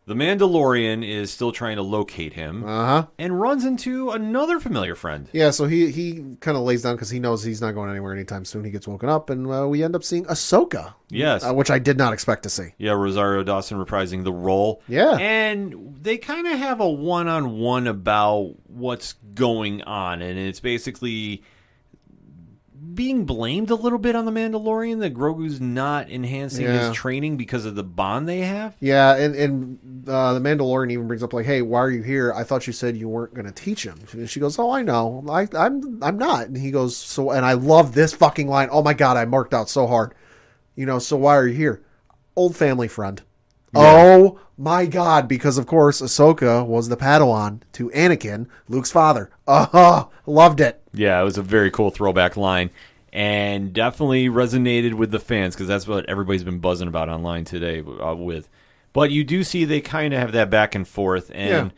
the Mandalorian is still trying to locate him and runs into another familiar friend. Yeah, so he kind of lays down because he knows he's not going anywhere anytime soon. He gets woken up, and we end up seeing Ahsoka. Yes. Which I did not expect to see. Yeah, Rosario Dawson reprising the role. Yeah. And they kind of have a one-on-one about what's going on, and it's basically being blamed a little bit on the Mandalorian that Grogu's not enhancing his training because of the bond they have. Yeah, and the Mandalorian even brings up hey, why are you here? I thought you said you weren't going to teach him. And she goes, oh, I know. I'm not. And he goes, so, and I love this fucking line. Oh my God, I marked out so hard. So why are you here? Old family friend. Oh my God, because of course Ahsoka was the Padawan to Anakin, Luke's father. Loved it. Yeah, it was a very cool throwback line, and definitely resonated with the fans, because that's what everybody's been buzzing about online today with. But you do see they kind of have that back and forth, and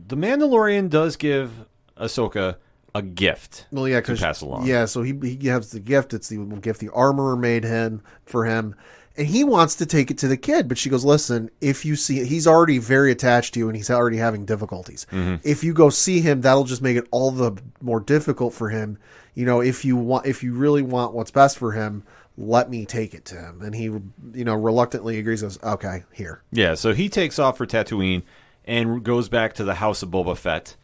the Mandalorian does give Ahsoka a gift to pass along. Yeah, so he gives the gift. It's the gift the armorer made for him. And he wants to take it to the kid, but she goes, listen, if you see, he's already very attached to you and he's already having difficulties. Mm-hmm. If you go see him, that'll just make it all the more difficult for him. You know, if you really want what's best for him, let me take it to him. And he, reluctantly agrees, goes, okay, here. Yeah, so he takes off for Tatooine and goes back to the house of Boba Fett.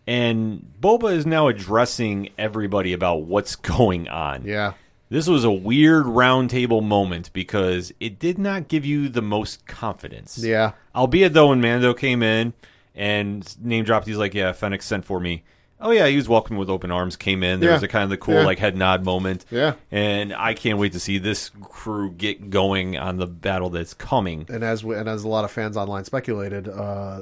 And Boba is now addressing everybody about what's going on. Yeah. This was a weird round table moment because it did not give you the most confidence. Yeah. Albeit, though, when Mando came in and name dropped, he's like, yeah, Fennec sent for me. Oh, yeah, he was welcomed with open arms, came in. There was a kind of the cool head nod moment. Yeah. And I can't wait to see this crew get going on the battle that's coming. And as a lot of fans online speculated,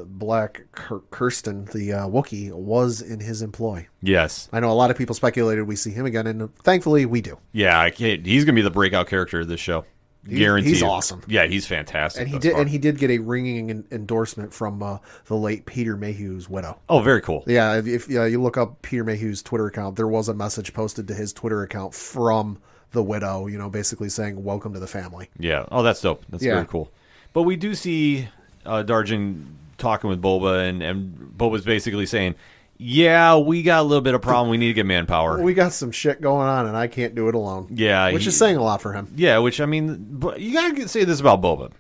Black Kirsten, the Wookiee, was in his employ. Yes. I know a lot of people speculated we see him again, and thankfully we do. Yeah, he's going to be the breakout character of this show. Guaranteed. He's awesome. Yeah, he's fantastic. And he did get a ringing endorsement from the late Peter Mayhew's widow. Oh, very cool. Yeah, if you look up Peter Mayhew's Twitter account, there was a message posted to his Twitter account from the widow, basically saying welcome to the family. Yeah. Oh, that's dope. That's very cool. But we do see Darjan talking with Boba, and Boba's basically saying, yeah, we got a little bit of problem. We need to get manpower. We got some shit going on, and I can't do it alone. Yeah. Which is saying a lot for him. Yeah, but you got to say this about Boba.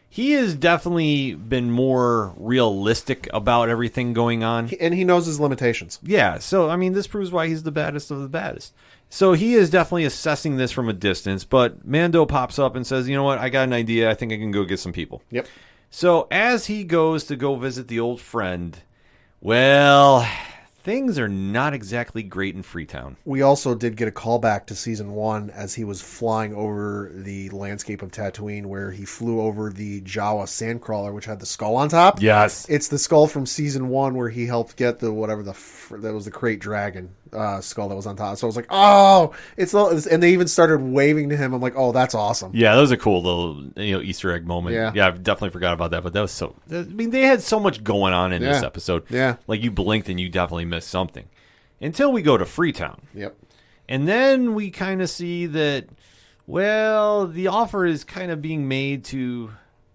He has definitely been more realistic about everything going on. And he knows his limitations. Yeah, so, this proves why he's the baddest of the baddest. So he is definitely assessing this from a distance, but Mando pops up and says, you know what, I got an idea. I think I can go get some people. Yep. So as he goes to go visit the old friend, well, things are not exactly great in Freetown. We also did get a callback to Season 1 as he was flying over the landscape of Tatooine, where he flew over the Jawa sandcrawler, which had the skull on top. Yes. It's the skull from Season 1 where he helped get that was the Krayt Dragon skull that was on top. So I was like, oh, and they even started waving to him. I'm like, oh, that's awesome. Yeah, that was a cool little Easter egg moment. Yeah, I definitely forgot about that, but that was so. They had so much going on in this episode. Yeah, like you blinked and you definitely missed something. Until we go to Freetown. Yep. And then we kind of see that, well, the offer is kind of being made to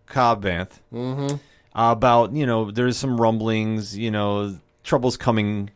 Cobb Vanth about, there's some rumblings, trouble's coming.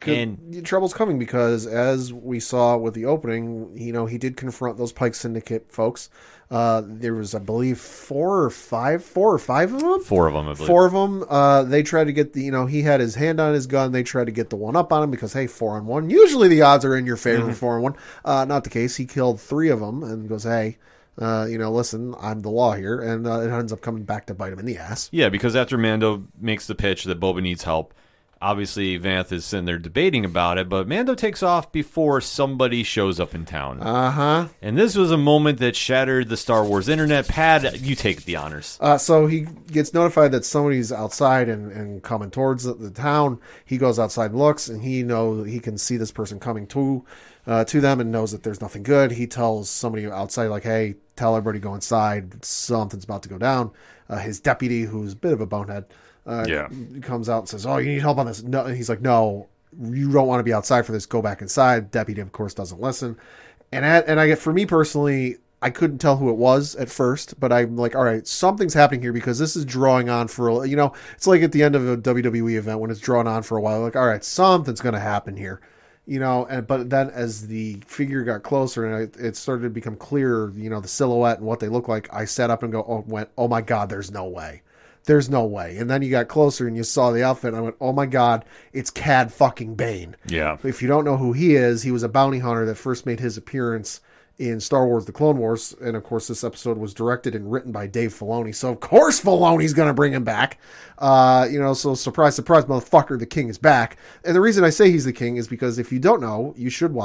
And trouble's coming because, as we saw with the opening, he did confront those Pike Syndicate folks. There was, I believe, four or five of them. 4 of them, I believe. 4 of them. They tried to get he had his hand on his gun. They tried to get the one up on him because, hey, 4-on-1. Usually the odds are in your favor for 4-on-1. Not the case. He killed 3 of them and goes, hey, listen, I'm the law here. And it ends up coming back to bite him in the ass. Yeah, because after Mando makes the pitch that Boba needs help, obviously, Vanth is sitting there debating about it, but Mando takes off before somebody shows up in town. Uh-huh. And this was a moment that shattered the Star Wars internet. Pad, you take the honors. So he gets notified that somebody's outside and coming towards the town. He goes outside and looks, and he can see this person coming to them and knows that there's nothing good. He tells somebody outside, like, hey, tell everybody to go inside. Something's about to go down. His deputy, who's a bit of a bonehead, comes out and says, oh, you need help on this. No, and he's like, no, you don't want to be outside for this. Go back inside. Deputy, of course, doesn't listen. And I get, for me personally, I couldn't tell who it was at first, but I'm like, all right, something's happening here because this is drawing on for, it's like at the end of a WWE event when it's drawn on for a while. Like, all right, something's going to happen here, but then as the figure got closer and it started to become clearer, the silhouette and what they look like, I sat up and went, oh my God, there's no way. There's no way. And then you got closer and you saw the outfit and I went, oh my God, it's Cad fucking Bane. Yeah. If you don't know who he is, he was a bounty hunter that first made his appearance in Star Wars The Clone Wars. And, of course, this episode was directed and written by Dave Filoni. So, of course, Filoni's going to bring him back. So surprise, surprise, motherfucker, the king is back. And the reason I say he's the king is because if you don't know, you should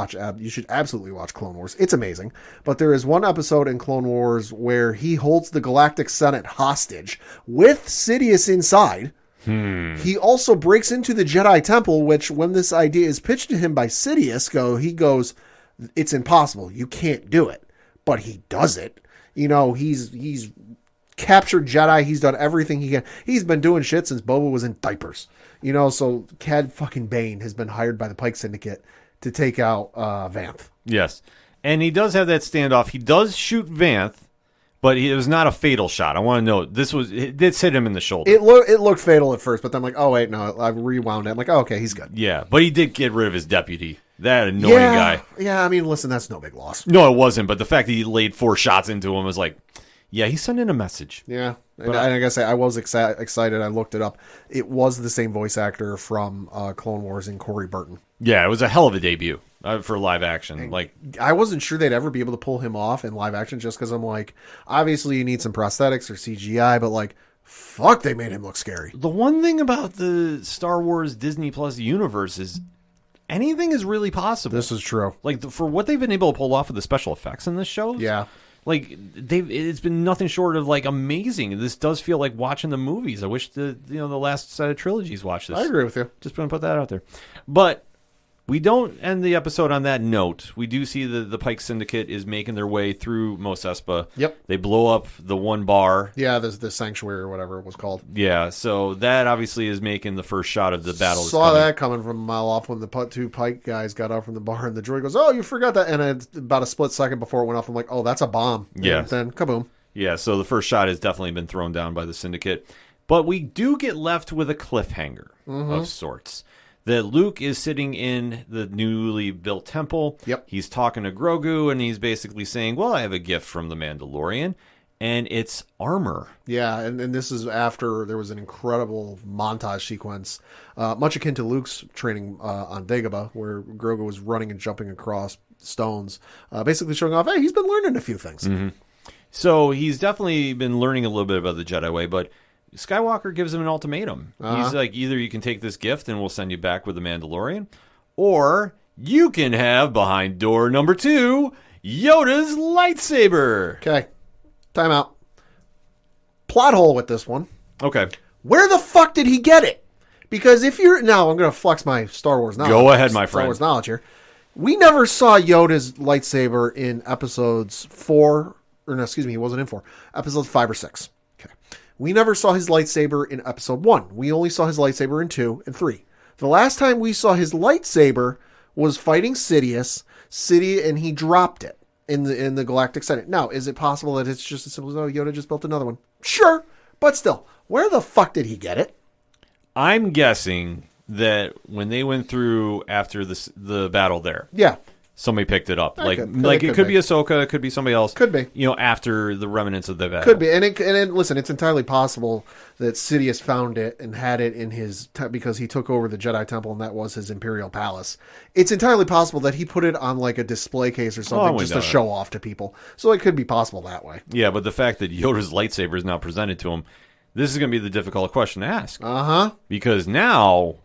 absolutely watch Clone Wars. It's amazing. But there is one episode in Clone Wars where he holds the Galactic Senate hostage with Sidious inside. He also breaks into the Jedi Temple, which when this idea is pitched to him by Sidious, he goes, it's impossible. You can't do it. But he does it. He's captured Jedi. He's done everything he can. He's been doing shit since Boba was in diapers. So Cad fucking Bane has been hired by the Pike Syndicate to take out Vanth. Yes. And he does have that standoff. He does shoot Vanth, but it was not a fatal shot. I want to note, it did hit him in the shoulder. It looked fatal at first, but then I'm like, oh, wait, no. I rewound it. I'm like, oh, okay, he's good. Yeah, but he did get rid of his deputy. That annoying guy. Yeah, I mean, listen, that's no big loss. No, it wasn't, but the fact that he laid 4 shots into him was like, yeah, he's sending a message. Yeah, and I gotta say, I was excited. I looked it up. It was the same voice actor from Clone Wars and Corey Burton. Yeah, it was a hell of a debut for live action. And I wasn't sure they'd ever be able to pull him off in live action just because I'm like, obviously you need some prosthetics or CGI, but fuck, they made him look scary. The one thing about the Star Wars Disney Plus universe is anything is really possible. This is true. For what they've been able to pull off with the special effects in this show. Yeah. It's been nothing short of amazing. This does feel like watching the movies. I wish the last set of trilogies watched this. I agree with you. Just going to put that out there. But we don't end the episode on that note. We do see the Pike Syndicate is making their way through Mos Espa. Yep. They blow up the one bar. Yeah, the sanctuary or whatever it was called. Yeah, so that obviously is making the first shot of the battle. Saw that coming from a mile off when the two Pike guys got out from the bar and the droid goes, oh, you forgot that. And about a split second before it went off, I'm like, oh, that's a bomb. Yeah. And then kaboom. Yeah, so the first shot has definitely been thrown down by the Syndicate. But we do get left with a cliffhanger of sorts. That Luke is sitting in the newly built temple. Yep. He's talking to Grogu, and he's basically saying, well, I have a gift from the Mandalorian, and it's armor. Yeah, and this is after there was an incredible montage sequence, much akin to Luke's training on Dagobah, where Grogu was running and jumping across stones, basically showing off, hey, he's been learning a few things. Mm-hmm. So he's definitely been learning a little bit about the Jedi way, but Skywalker gives him an ultimatum. He's like, either you can take this gift and we'll send you back with the Mandalorian, or you can have behind door number 2 Yoda's lightsaber. Okay, time out. Plot hole with this one. Okay. Where the fuck did he get it? Because I'm going to flex my Star Wars knowledge. Go ahead, my friend. Star Wars knowledge here. We never saw Yoda's lightsaber in episodes 4, or no, excuse me, he wasn't in 4. Episodes 5 or 6. We never saw his lightsaber in episode 1. We only saw his lightsaber in 2 and 3. The last time we saw his lightsaber was fighting Sidious, and he dropped it in the Galactic Senate. Now, is it possible that it's just as simple as, oh, Yoda just built another one? Sure, but still, where the fuck did he get it? I'm guessing that when they went through after the battle there. Yeah. Somebody picked it up. It could be Ahsoka, it could be somebody else. Could be. After the remnants of the battle. Could be. And listen, it's entirely possible that Sidious found it and had it in his because he took over the Jedi Temple and that was his Imperial Palace. It's entirely possible that he put it on a display case or something just to show off to people. So it could be possible that way. Yeah, but the fact that Yoda's lightsaber is now presented to him, this is going to be the difficult question to ask. Uh-huh. Because now,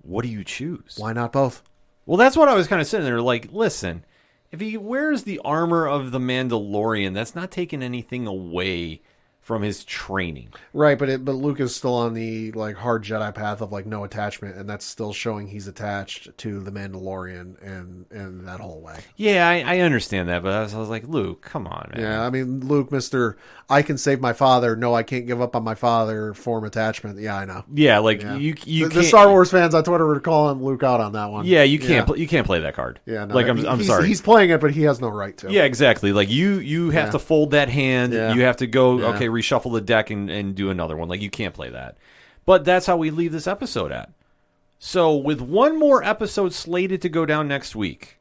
what do you choose? Why not both? Well, that's what I was kind of sitting there listen, if he wears the armor of the Mandalorian, that's not taking anything away from his training. Right, but Luke is still on the hard Jedi path of no attachment, and that's still showing he's attached to the Mandalorian and that whole way. Yeah, I understand that, but I was like, Luke, come on, man. Yeah, I mean, Luke, Mr. I can save my father. No, I can't give up on my father form attachment. Yeah, I know. Yeah, you can't, the Star Wars fans on Twitter were calling Luke out on that one. Yeah, you can't you can't play that card. Yeah, no, I'm sorry. He's playing it, but he has no right to. Yeah, exactly. You have to fold that hand. Yeah. You have to go, okay, reshuffle the deck and do another one. You can't play that. But that's how we leave this episode at. So with one more episode slated to go down next week,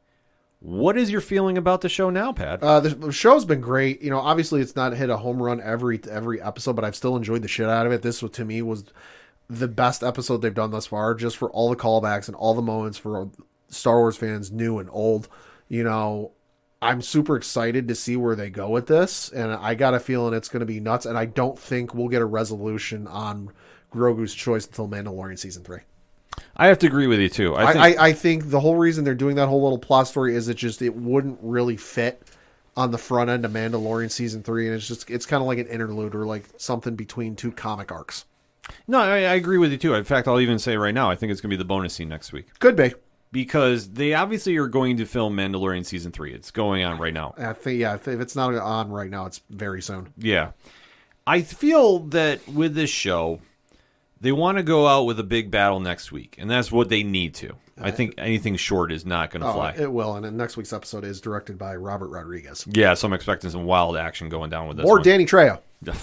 what is your feeling about the show now, Pat? The show's been great. Obviously it's not hit a home run every episode, but I've still enjoyed the shit out of it. This to me was the best episode they've done thus far, just for all the callbacks and all the moments for Star Wars fans, new and old. I'm super excited to see where they go with this, and I got a feeling it's going to be nuts, and I don't think we'll get a resolution on Grogu's choice until Mandalorian Season 3. I have to agree with you, too. I think the whole reason they're doing that whole little plot story is it wouldn't really fit on the front end of Mandalorian Season 3, and it's kind of like an interlude or like something between two comic arcs. No, I agree with you, too. In fact, I'll even say right now, I think it's going to be the bonus scene next week. Could be. Because they obviously are going to film Mandalorian Season 3. It's going on right now. I think, if it's not on right now, it's very soon. Yeah. I feel that with this show, they want to go out with a big battle next week, and that's what they need to. I think anything short is not going to fly. It will, and next week's episode is directed by Robert Rodriguez. Yeah, so I'm expecting some wild action going down with this More one. Danny Trejo. The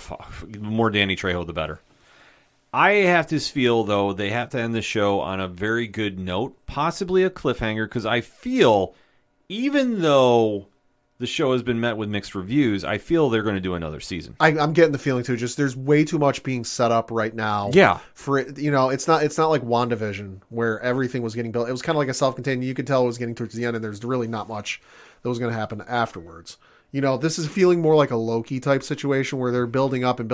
more Danny Trejo, the better. I have to feel, though, they have to end the show on a very good note, possibly a cliffhanger, because I feel, even though the show has been met with mixed reviews, I feel they're going to do another season. I'm getting the feeling, too, just there's way too much being set up right now. Yeah. For it, it's not like WandaVision, where everything was getting built. It was kind of like a self-contained, you could tell it was getting towards the end, and there's really not much that was going to happen afterwards. This is feeling more like a Loki type situation where they're building up, and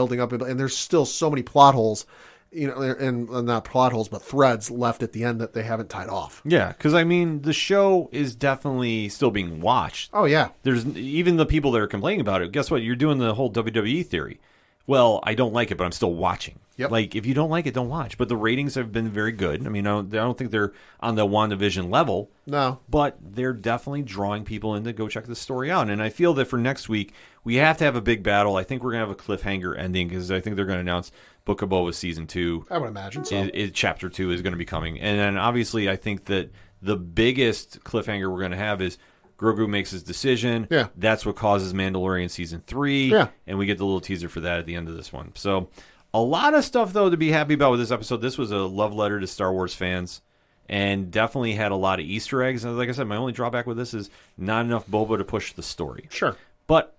there's still so many plot holes, and not plot holes, but threads left at the end that they haven't tied off. Yeah, because, the show is definitely still being watched. Oh, yeah. There's even the people that are complaining about it. Guess what? You're doing the whole WWE theory. Well, I don't like it, but I'm still watching. Yep. Like, if you don't like it, don't watch. But the ratings have been very good. I don't think they're on the WandaVision level. No. But they're definitely drawing people in to go check the story out. And I feel that for next week, we have to have a big battle. I think we're going to have a cliffhanger ending because I think they're going to announce Book of Boba Season 2. I would imagine so. Chapter 2 is going to be coming. And then, obviously, I think that the biggest cliffhanger we're going to have is Grogu makes his decision. Yeah. That's what causes Mandalorian Season 3. Yeah. And we get the little teaser for that at the end of this one. So, a lot of stuff, though, to be happy about with this episode. This was a love letter to Star Wars fans and definitely had a lot of Easter eggs. And like I said, my only drawback with this is not enough Boba to push the story. Sure. But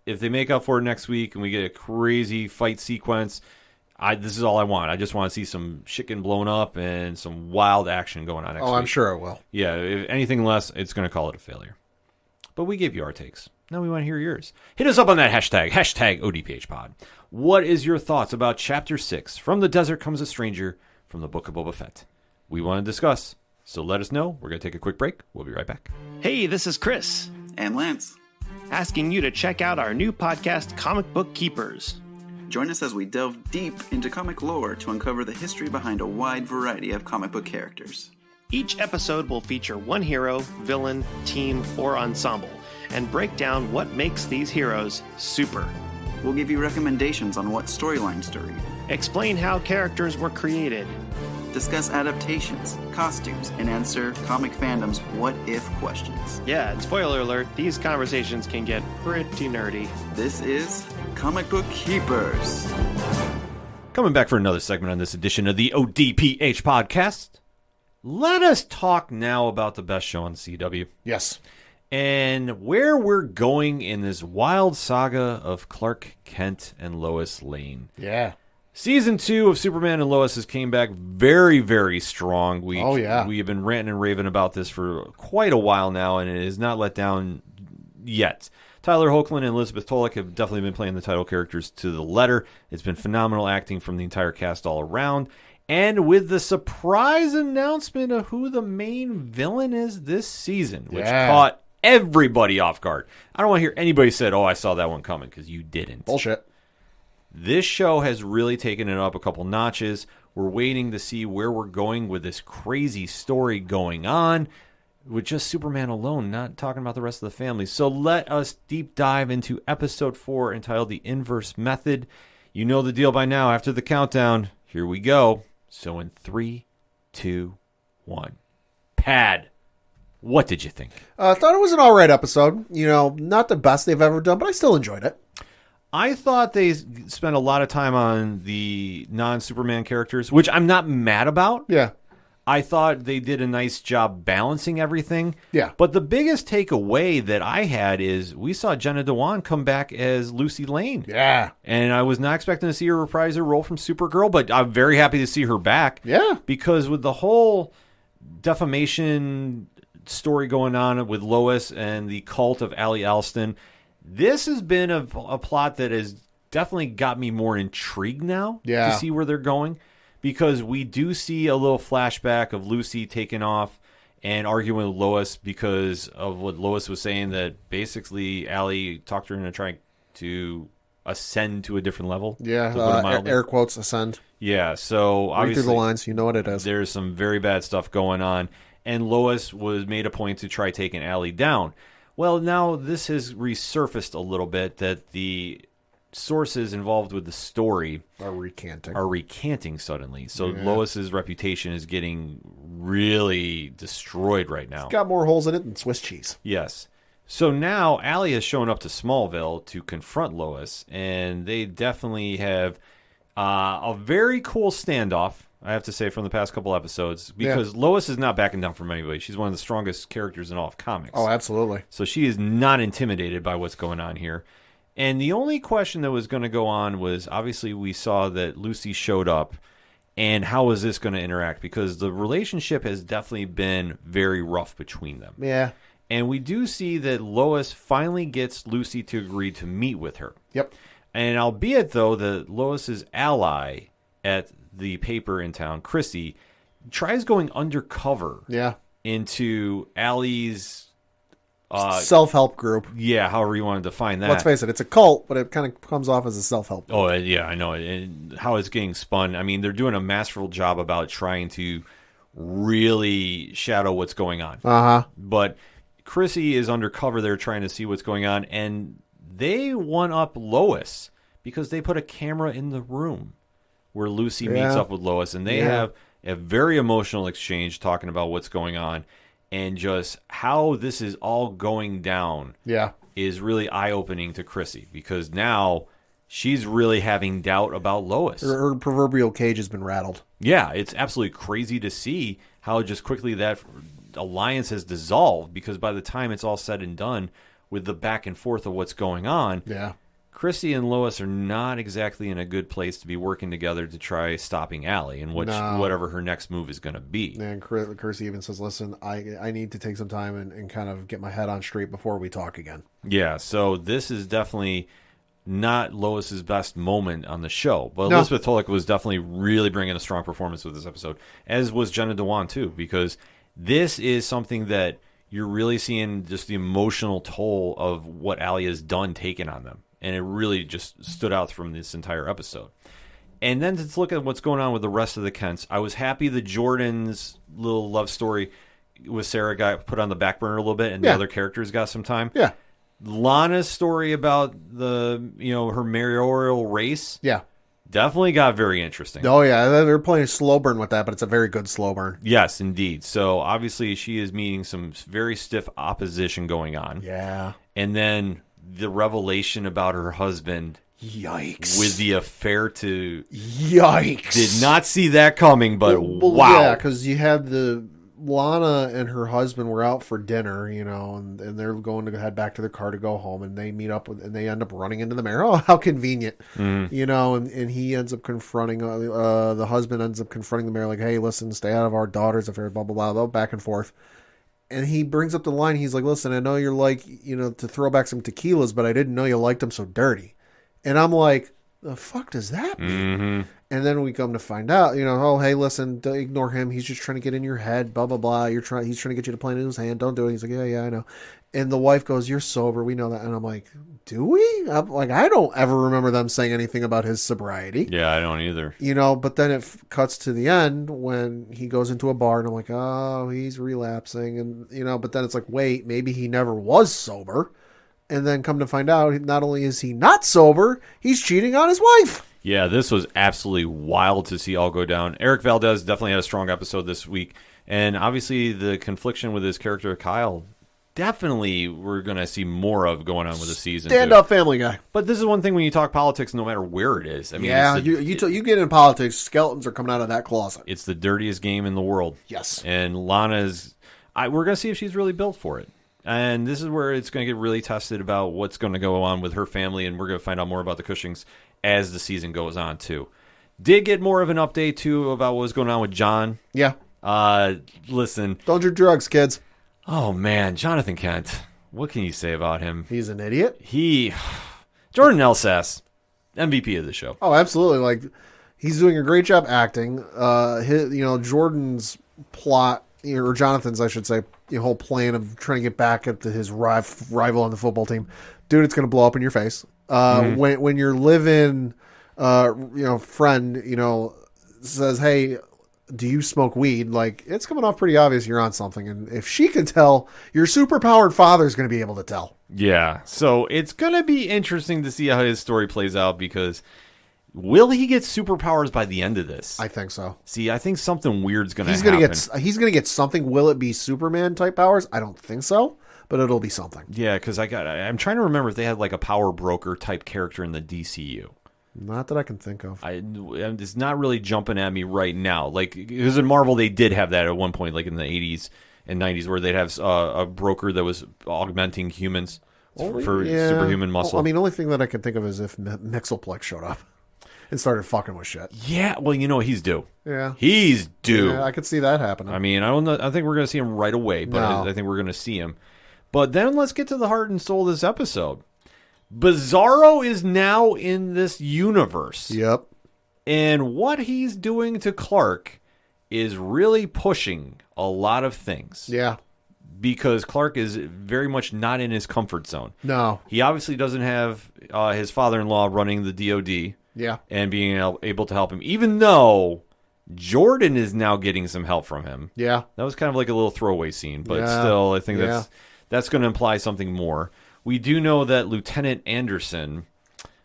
if they make up for it next week and we get a crazy fight sequence, this is all I want. I just want to see some shit getting blown up and some wild action going on next week. I'm sure it will. Yeah, if anything less, it's going to call it a failure. But we gave you our takes. Now we want to hear yours. Hit us up on that hashtag ODPHpod. What is your thoughts about Chapter 6, From the Desert Comes a Stranger, from the Book of Boba Fett? We want to discuss, so let us know. We're going to take a quick break. We'll be right back. Hey, this is Chris. And Lance. Asking you to check out our new podcast, Comic Book Keepers. Join us as we delve deep into comic lore to uncover the history behind a wide variety of comic book characters. Each episode will feature one hero, villain, team, or ensemble, and break down what makes these heroes super. We'll give you recommendations on what storylines to read. Explain how characters were created. Discuss adaptations, costumes, and answer comic fandom's what-if questions. Yeah, and spoiler alert, these conversations can get pretty nerdy. This is Comic Book Keepers. Coming back for another segment on this edition of the ODPH podcast. Let us talk now about the best show on CW. Yes. And where we're going in this wild saga of Clark Kent and Lois Lane. Yeah. Season 2 of Superman and Lois has came back very, very strong. We have been ranting and raving about this for quite a while now, and it has not let down yet. Tyler Hoechlin and Elizabeth Tolek have definitely been playing the title characters to the letter. It's been phenomenal acting from the entire cast all around. And with the surprise announcement of who the main villain is this season, which caught everybody off guard. I don't want to hear anybody said, I saw that one coming, because you didn't. Bullshit. This show has really taken it up a couple notches. We're waiting to see where we're going with this crazy story going on with just Superman alone, not talking about the rest of the family. So let us deep dive into episode 4 entitled The Inverse Method. You know the deal by now. After the countdown, here we go. So in 3, 2, 1. Pad, what did you think? I thought it was an all right episode. Not the best they've ever done, but I still enjoyed it. I thought they spent a lot of time on the non-Superman characters, which I'm not mad about. Yeah. I thought they did a nice job balancing everything. Yeah. But the biggest takeaway that I had is we saw Jenna Dewan come back as Lucy Lane. Yeah. And I was not expecting to see her reprise her role from Supergirl, but I'm very happy to see her back. Yeah. Because with the whole defamation story going on with Lois and the cult of Allie Alston. This has been a plot that has definitely got me more intrigued now to see where they're going, because we do see a little flashback of Lucy taking off and arguing with Lois because of what Lois was saying, that basically Allie talked her into trying to ascend to a different level. Yeah, air quotes, ascend. Yeah, so Read obviously through the lines, you know what it is. There's some very bad stuff going on, and Lois was made a point to try taking Allie down. Well, now this has resurfaced a little bit that the sources involved with the story are recanting suddenly. So Lois's reputation is getting really destroyed right now. It's got more holes in it than Swiss cheese. Yes. So now Allie has shown up to Smallville to confront Lois, and they definitely have a very cool standoff, I have to say, from the past couple episodes, because Lois is not backing down from anybody. She's one of the strongest characters in all of comics. Oh, absolutely. So she is not intimidated by what's going on here. And the only question that was going to go on was, obviously we saw that Lucy showed up, and how is this going to interact? Because the relationship has definitely been very rough between them. Yeah. And we do see that Lois finally gets Lucy to agree to meet with her. Yep. And albeit, though, that Lois's ally at the paper in town, Chrissy, tries going undercover into Allie's self-help group. Yeah, however you want to define that. Let's face it, it's a cult, but it kind of comes off as a self-help group. Oh, yeah, I know. And how it's getting spun. I mean, they're doing a masterful job about trying to really shadow what's going on. Uh-huh. But Chrissy is undercover there trying to see what's going on, and they one-up Lois because they put a camera in the room where Lucy meets up with Lois, and they have a very emotional exchange talking about what's going on. And just how this is all going down is really eye-opening to Chrissy, because now she's really having doubt about Lois. Her proverbial cage has been rattled. Yeah, it's absolutely crazy to see how just quickly that alliance has dissolved, because by the time it's all said and done with the back and forth of what's going on, Chrissy and Lois are not exactly in a good place to be working together to try stopping Allie and whatever her next move is going to be. And Chrissy even says, listen, I need to take some time and kind of get my head on straight before we talk again. Yeah, so this is definitely not Lois's best moment on the show. But Elizabeth Tulloch was definitely really bringing a strong performance with this episode, as was Jenna Dewan too, because this is something that you're really seeing just the emotional toll of what Allie has done taken on them. And it really just stood out from this entire episode. And then to look at what's going on with the rest of the Kents, I was happy that Jordan's little love story with Sarah got put on the back burner a little bit, and the other characters got some time. Yeah. Lana's story about the her mayoral race. Yeah. Definitely got very interesting. Oh, yeah. They're playing slow burn with that, but it's a very good slow burn. Yes, indeed. So, obviously, she is meeting some very stiff opposition going on. Yeah. And then the revelation about her husband. Yikes. With the affair to... Yikes. Did not see that coming, but wow. Yeah, because you had Lana and her husband were out for dinner, and they're going to head back to their car to go home, and they meet up and they end up running into the mayor. Oh, how convenient. Mm-hmm. And he ends up confronting, the husband ends up confronting the mayor like, hey, listen, stay out of our daughter's affair, blah, blah, blah, back and forth. And he brings up the line, he's like, listen, I know you're like, to throw back some tequilas, but I didn't know you liked them so dirty. And I'm like, the fuck does that mean? Mm-hmm. And then we come to find out, oh, hey, listen, don't ignore him. He's just trying to get in your head, blah, blah, blah. He's trying to get you to play in his hand. Don't do it. He's like, yeah, I know. And the wife goes, you're sober. We know that. And I'm like, do we? I'm like, I don't ever remember them saying anything about his sobriety. Yeah, I don't either. But then it cuts to the end when he goes into a bar and I'm like, oh, he's relapsing. And, but then it's like, wait, maybe he never was sober. And then come to find out, not only is he not sober, he's cheating on his wife. Yeah, this was absolutely wild to see all go down. Eric Valdez definitely had a strong episode this week. And obviously the confliction with his character, Kyle, definitely we're going to see more of going on with the season. Stand-up Family Guy. But this is one thing when you talk politics, no matter where it is. I mean, yeah, you get in politics, skeletons are coming out of that closet. It's the dirtiest game in the world. Yes. And Lana's... we're going to see if she's really built for it. And this is where it's going to get really tested about what's going to go on with her family, and we're going to find out more about the Cushings as the season goes on, too. Did get more of an update, too, about what was going on with John. Yeah. Listen. Don't do drugs, kids. Oh, man. Jonathan Kent. What can you say about him? He's an idiot. Jordan Elsass, MVP of the show. Oh, absolutely. Like, he's doing a great job acting. Jordan's plot, or Jonathan's, I should say, the whole plan of trying to get back at his rival on the football team. Dude, it's going to blow up in your face. When your live-in, friend, says, hey, do you smoke weed? Like, it's coming off pretty obvious you're on something. And if she can tell, your superpowered father is going to be able to tell. Yeah. So it's going to be interesting to see how his story plays out, because will he get superpowers by the end of this? I think so. See, I think something weird's going to happen. He's going to get something. Will it be Superman type powers? I don't think so, but it'll be something. Yeah, because I'm trying to remember if they had like a power broker type character in the DCU. Not that I can think of. It's not really jumping at me right now. Like, because in Marvel, they did have that at one point, like in the 80s and 90s, where they'd have a broker that was augmenting humans for superhuman muscle. The only thing that I can think of is if Mixelplex showed up and started fucking with shit. Yeah, well, he's due. Yeah. He's due. Yeah, I could see that happening. I mean, I don't know. I think we're going to see him right away, but I think we're going to see him. But then let's get to the heart and soul of this episode. Bizarro is now in this universe. Yep. And what he's doing to Clark is really pushing a lot of things. Yeah. Because Clark is very much not in his comfort zone. No. He obviously doesn't have his father-in-law running the DOD. Yeah. And being able to help him. Even though Jordan is now getting some help from him. Yeah. That was kind of like a little throwaway scene. But still, I think that's going to imply something more. We do know that Lieutenant Anderson,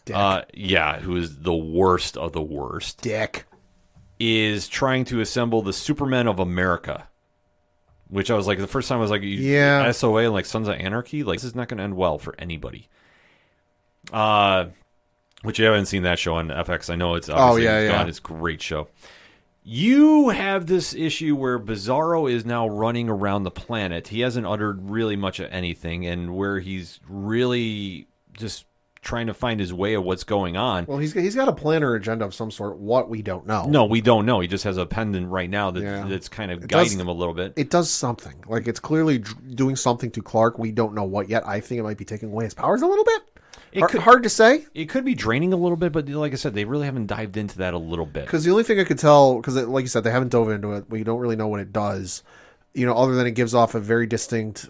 who is the worst of the worst, Dick, is trying to assemble the Supermen of America. Which I was like, the first time I was like, SOA and like Sons of Anarchy, like this is not going to end well for anybody. Which you haven't seen that show on FX. I know it's obviously it's a great show. You have this issue where Bizarro is now running around the planet. He hasn't uttered really much of anything, and where he's really just trying to find his way of what's going on. Well, he's got a plan or agenda of some sort. What we don't know. No, we don't know. He just has a pendant right now that's kind of guiding him a little bit. It does something. Like, it's clearly doing something to Clark. We don't know what yet. I think it might be taking away his powers a little bit. Hard to say. It could be draining a little bit, but like I said, they really haven't dived into that a little bit. Because the only thing I could tell, because like you said, they haven't dove into it. We don't really know what it does, other than it gives off a very distinct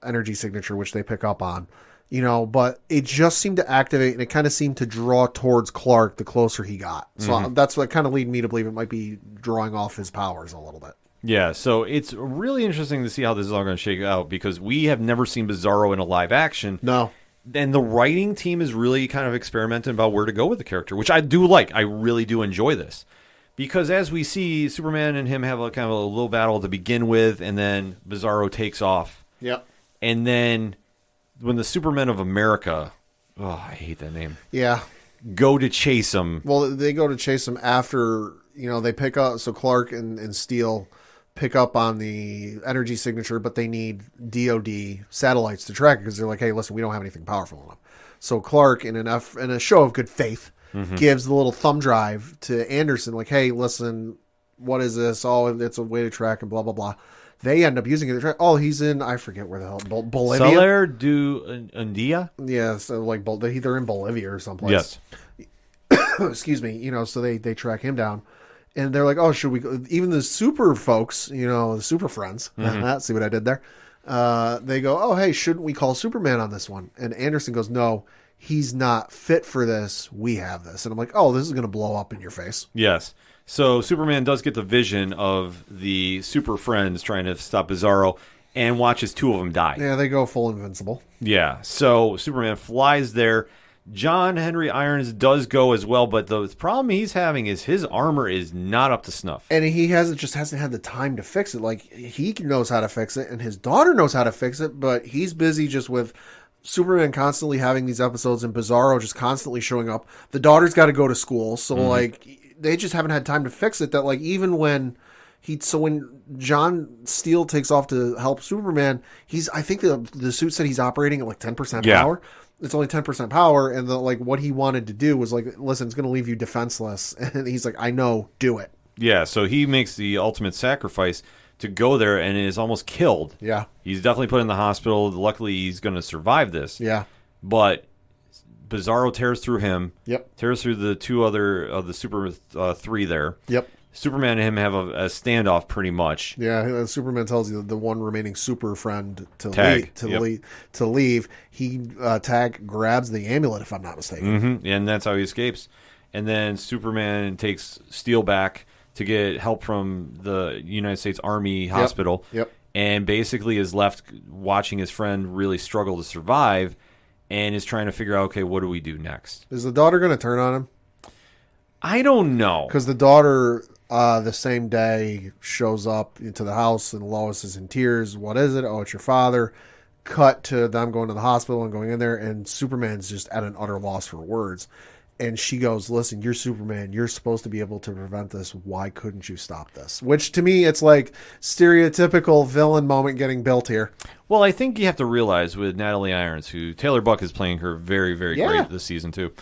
energy signature, which they pick up on. But it just seemed to activate, and it kind of seemed to draw towards Clark the closer he got. So that's what kind of lead me to believe it might be drawing off his powers a little bit. Yeah, so it's really interesting to see how this is all going to shake out, because we have never seen Bizarro in a live action. No. And the writing team is really kind of experimenting about where to go with the character, which I do like. I really do enjoy this. Because as we see, Superman and him have a kind of a little battle to begin with, and then Bizarro takes off. Yep. And then when the Supermen of America, I hate that name. Yeah. Go to chase him. Well, they go to chase him after, they pick up, so Clark and Steel pick up on the energy signature, but they need DOD satellites to track it, because they're like, hey, listen, we don't have anything powerful enough. So Clark, in a show of good faith, gives the little thumb drive to Anderson, like, hey, listen, what is this? Oh, it's a way to track and blah, blah, blah. They end up using it to track. Oh, he's in, I forget where the hell, Bolivia? Salar do Undia? Yeah, so like, they're in Bolivia or someplace. Yes. Excuse me. So they track him down. And they're like, oh, should we go? Even the super folks, the super friends, see what I did there? They go, oh, hey, shouldn't we call Superman on this one? And Anderson goes, no, he's not fit for this. We have this. And I'm like, oh, this is going to blow up in your face. Yes. So Superman does get the vision of the super friends trying to stop Bizarro and watches two of them die. Yeah, they go full invincible. Yeah. So Superman flies there. John Henry Irons does go as well, but the problem he's having is his armor is not up to snuff. And he hasn't had the time to fix it. Like, he knows how to fix it, and his daughter knows how to fix it, but he's busy just with Superman constantly having these episodes and Bizarro just constantly showing up. The daughter's got to go to school, so like, they just haven't had time to fix it. That, like, even when when John Steele takes off to help Superman, I think the suit said he's operating at like 10% power. It's only 10% power, and what he wanted to do was like, listen, it's going to leave you defenseless. And he's like, I know, do it. Yeah, so he makes the ultimate sacrifice to go there and is almost killed. Yeah. He's definitely put in the hospital. Luckily, he's going to survive this. Yeah. But Bizarro tears through him. Yep. Tears through the two other of the Super 3 there. Yep. Superman and him have a standoff pretty much. Yeah, Superman tells you the one remaining super friend to leave. He Tag grabs the amulet, if I'm not mistaken. Mm-hmm. And that's how he escapes. And then Superman takes Steel back to get help from the United States Army hospital. Yep. And basically is left watching his friend really struggle to survive and is trying to figure out, okay, what do we do next? Is the daughter going to turn on him? I don't know. Because the daughter, the same day, shows up into the house and Lois is in tears. What is it? Oh, it's your father. Cut to them going to the hospital and going in there, and Superman's just at an utter loss for words. And she goes, listen, you're Superman. You're supposed to be able to prevent this. Why couldn't you stop this? Which, to me, it's like stereotypical villain moment getting built here. Well, I think you have to realize with Natalie Irons, who Taylor Buck is playing her very, very great this season, too.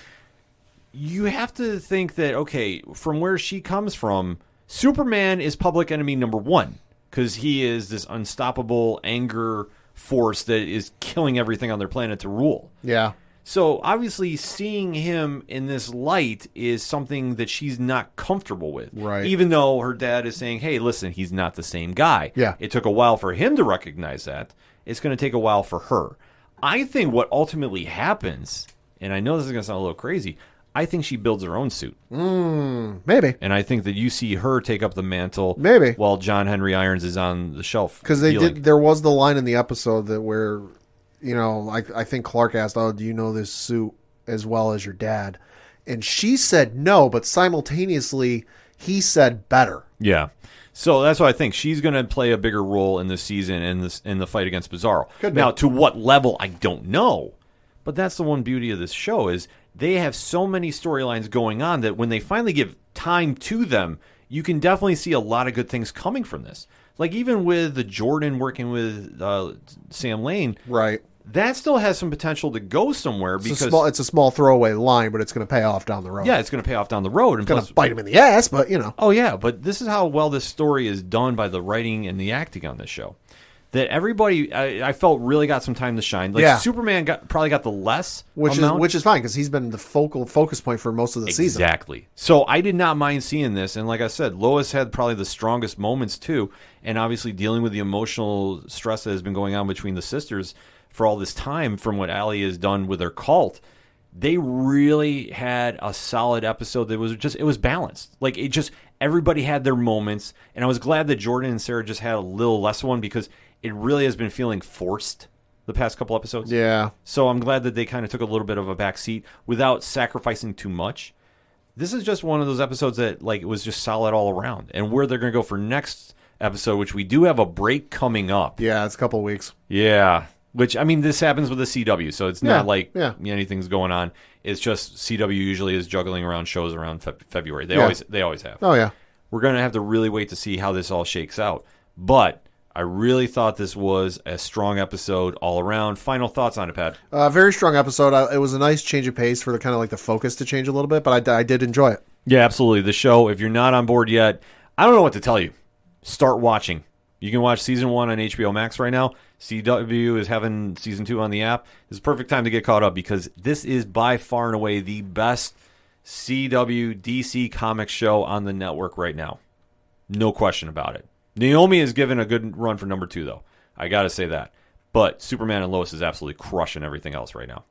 You have to think that, okay, from where she comes from, Superman is public enemy number one because he is this unstoppable anger force that is killing everything on their planet to rule. Yeah. So obviously seeing him in this light is something that she's not comfortable with. Right. Even though her dad is saying, hey, listen, he's not the same guy. Yeah. It took a while for him to recognize that. It's going to take a while for her. I think what ultimately happens, and I know this is going to sound a little crazy, I think she builds her own suit. Maybe. And I think that you see her take up the mantle maybe while John Henry Irons is on the shelf. Because there was the line in the episode that where, you know, I think Clark asked, oh, do you know this suit as well as your dad? And she said no, but simultaneously he said better. Yeah. So that's what I think. She's going to play a bigger role in this season in the fight against Bizarro. Now, to what level, I don't know. But that's the one beauty of this show is they have so many storylines going on that when they finally give time to them, you can definitely see a lot of good things coming from this. Like even with the Jordan working with Sam Lane, right? That still has some potential to go somewhere because it's a small throwaway line, but it's going to pay off down the road. Yeah, it's going to pay off down the road. It's going to bite him in the ass, but you know. Oh yeah, but this is how well this story is done by the writing and the acting on this show. That everybody, I felt, really got some time to shine. Like Superman probably got the less amount. Which is fine because he's been the focus point for most of the season. Exactly. So I did not mind seeing this, and like I said, Lois had probably the strongest moments too, and obviously dealing with the emotional stress that has been going on between the sisters for all this time from what Allie has done with her cult. They really had a solid episode that was it was balanced. Like it just everybody had their moments, and I was glad that Jordan and Sarah just had a little less one because it really has been feeling forced the past couple episodes. Yeah. So I'm glad that they kind of took a little bit of a back seat without sacrificing too much. This is just one of those episodes that like it was just solid all around. And where they're going to go for next episode, which we do have a break coming up. Yeah, it's a couple of weeks. Yeah. Which, I mean, this happens with the CW, so it's not like anything's going on. It's just CW usually is juggling around shows around February. They always have. Oh, yeah. We're going to have to really wait to see how this all shakes out. But I really thought this was a strong episode all around. Final thoughts on it, Pat? Very strong episode. It was a nice change of pace for the kind of like the focus to change a little bit, but I did enjoy it. Yeah, absolutely. The show, if you're not on board yet, I don't know what to tell you. Start watching. You can watch season 1 on HBO Max right now. CW is having season 2 on the app. It's a perfect time to get caught up because this is by far and away the best CW DC comics show on the network right now. No question about it. Naomi is given a good run for number 2, though. I got to say that. But Superman and Lois is absolutely crushing everything else right now.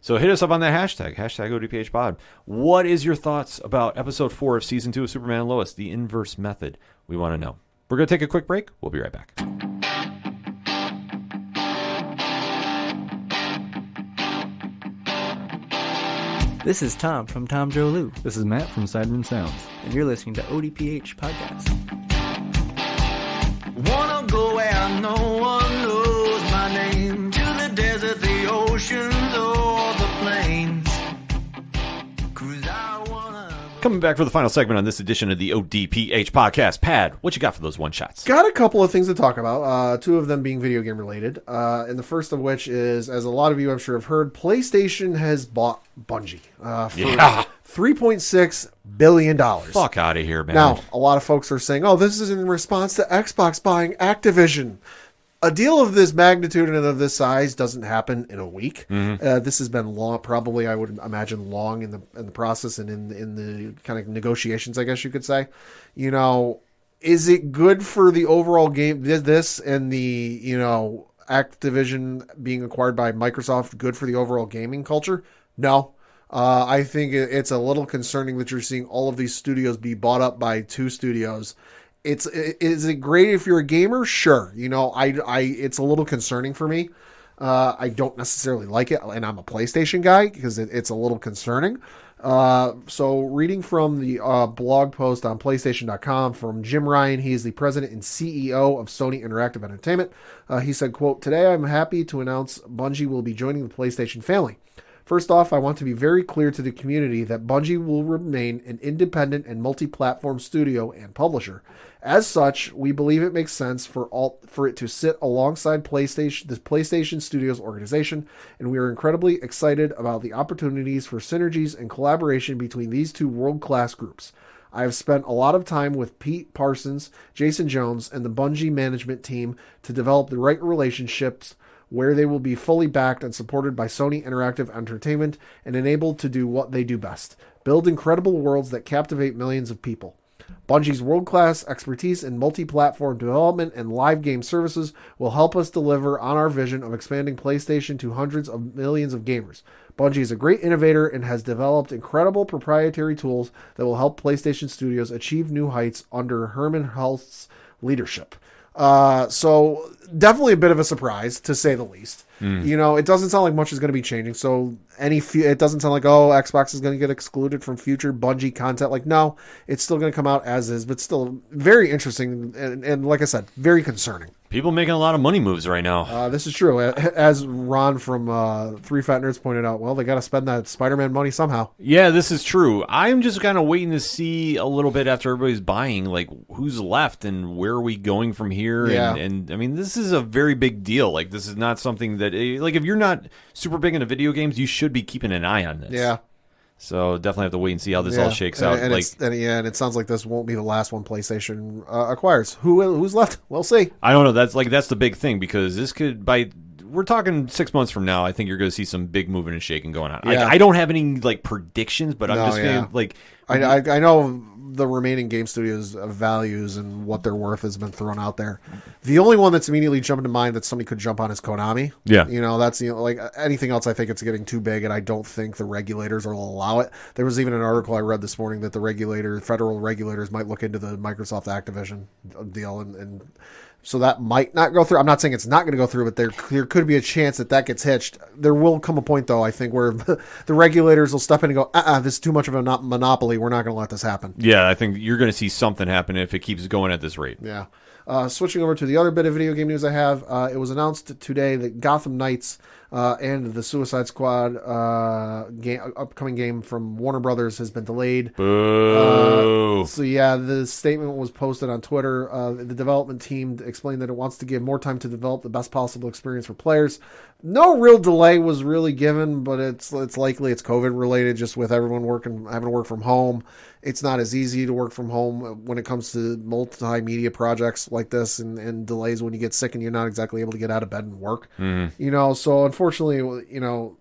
So hit us up on that hashtag ODPHpod. What is your thoughts about episode 4 of season 2 of Superman and Lois, the inverse method? We want to know. We're going to take a quick break. We'll be right back. This is Tom from Tom Joe Lou. This is Matt from Sideroom Sounds. And you're listening to ODPH Podcast. Wanna go where no one knows my name, to the desert, the oceans, or the plains. Coming back for the final segment on this edition of the ODPH podcast. Pad, what you got for those one-shots? Got a couple of things to talk about, two of them being video game related. And the first of which is, as a lot of you I'm sure have heard, PlayStation has bought Bungie for $3.6 billion. Fuck out of here, man. Now, a lot of folks are saying, oh, this is in response to Xbox buying Activision. A deal of this magnitude and of this size doesn't happen in a week. This has been long, probably I would imagine long in the process and in the kind of negotiations, I guess you could say. You know, is it good for the overall game? This and the, you know, Activision being acquired by Microsoft good for the overall gaming culture? No. I think it's a little concerning that you're seeing all of these studios be bought up by two studios. Is it great if you're a gamer? Sure. You know, it's a little concerning for me. I don't necessarily like it, and I'm a PlayStation guy because it's a little concerning. So reading from the blog post on PlayStation.com from Jim Ryan, he is the president and CEO of Sony Interactive Entertainment. He said, quote, "Today I'm happy to announce Bungie will be joining the PlayStation family. First off, I want to be very clear to the community that Bungie will remain an independent and multi-platform studio and publisher. As such, we believe it makes sense for it to sit alongside the PlayStation Studios organization, and we are incredibly excited about the opportunities for synergies and collaboration between these two world-class groups. I have spent a lot of time with Pete Parsons, Jason Jones, and the Bungie management team to develop the right relationships where they will be fully backed and supported by Sony Interactive Entertainment and enabled to do what they do best, build incredible worlds that captivate millions of people. Bungie's world-class expertise in multi-platform development and live game services will help us deliver on our vision of expanding PlayStation to hundreds of millions of gamers. Bungie is a great innovator and has developed incredible proprietary tools that will help PlayStation Studios achieve new heights under Herman Hulst's leadership." So definitely a bit of a surprise, to say the least. You know, it doesn't sound like much is going to be changing. So it doesn't sound like, oh, Xbox is going to get excluded from future Bungie content. Like, no, it's still going to come out as is, but still very interesting. And like I said, very concerning. People making a lot of money moves right now. This is true. As Ron from Three Fat Nerds pointed out, well, they got to spend that Spider-Man money somehow. Yeah, this is true. I'm just kind of waiting to see a little bit after everybody's buying, like, who's left and where are we going from here. Yeah. And I mean, this is a very big deal. Like, this is not something that, like, if you're not super big into video games, you should be keeping an eye on this. Yeah. So definitely have to wait and see how this all shakes out. And it sounds like this won't be the last one PlayStation acquires. Who's left? We'll see. I don't know. That's the big thing, because this could, we're talking 6 months from now, I think you're going to see some big moving and shaking going on. Yeah. I don't have any like predictions, but I'm just feeling like I know the remaining game studios' values and what they're worth has been thrown out there. The only one that's immediately jumped to mind that somebody could jump on is Konami. Yeah. You know, that's like anything else, I think it's getting too big, and I don't think the regulators will allow it. There was even an article I read this morning that the federal regulators might look into the Microsoft Activision deal, and so that might not go through. I'm not saying it's not going to go through, but there could be a chance that gets hitched. There will come a point, though, I think, where the regulators will step in and go, this is too much of a monopoly. We're not going to let this happen. Yeah, I think you're going to see something happen if it keeps going at this rate. Yeah. Switching over to the other bit of video game news I have, it was announced today that Gotham Knights and the Suicide Squad upcoming game from Warner Brothers has been delayed. Boo. So yeah, the statement was posted on Twitter. The development team explained that it wants to give more time to develop the best possible experience for players. No real delay was really given, but it's likely it's COVID related, just with everyone having to work from home. It's not as easy to work from home when it comes to multimedia projects like this, and delays when you get sick and you're not exactly able to get out of bed and work. Mm-hmm. You know, so unfortunately, you know,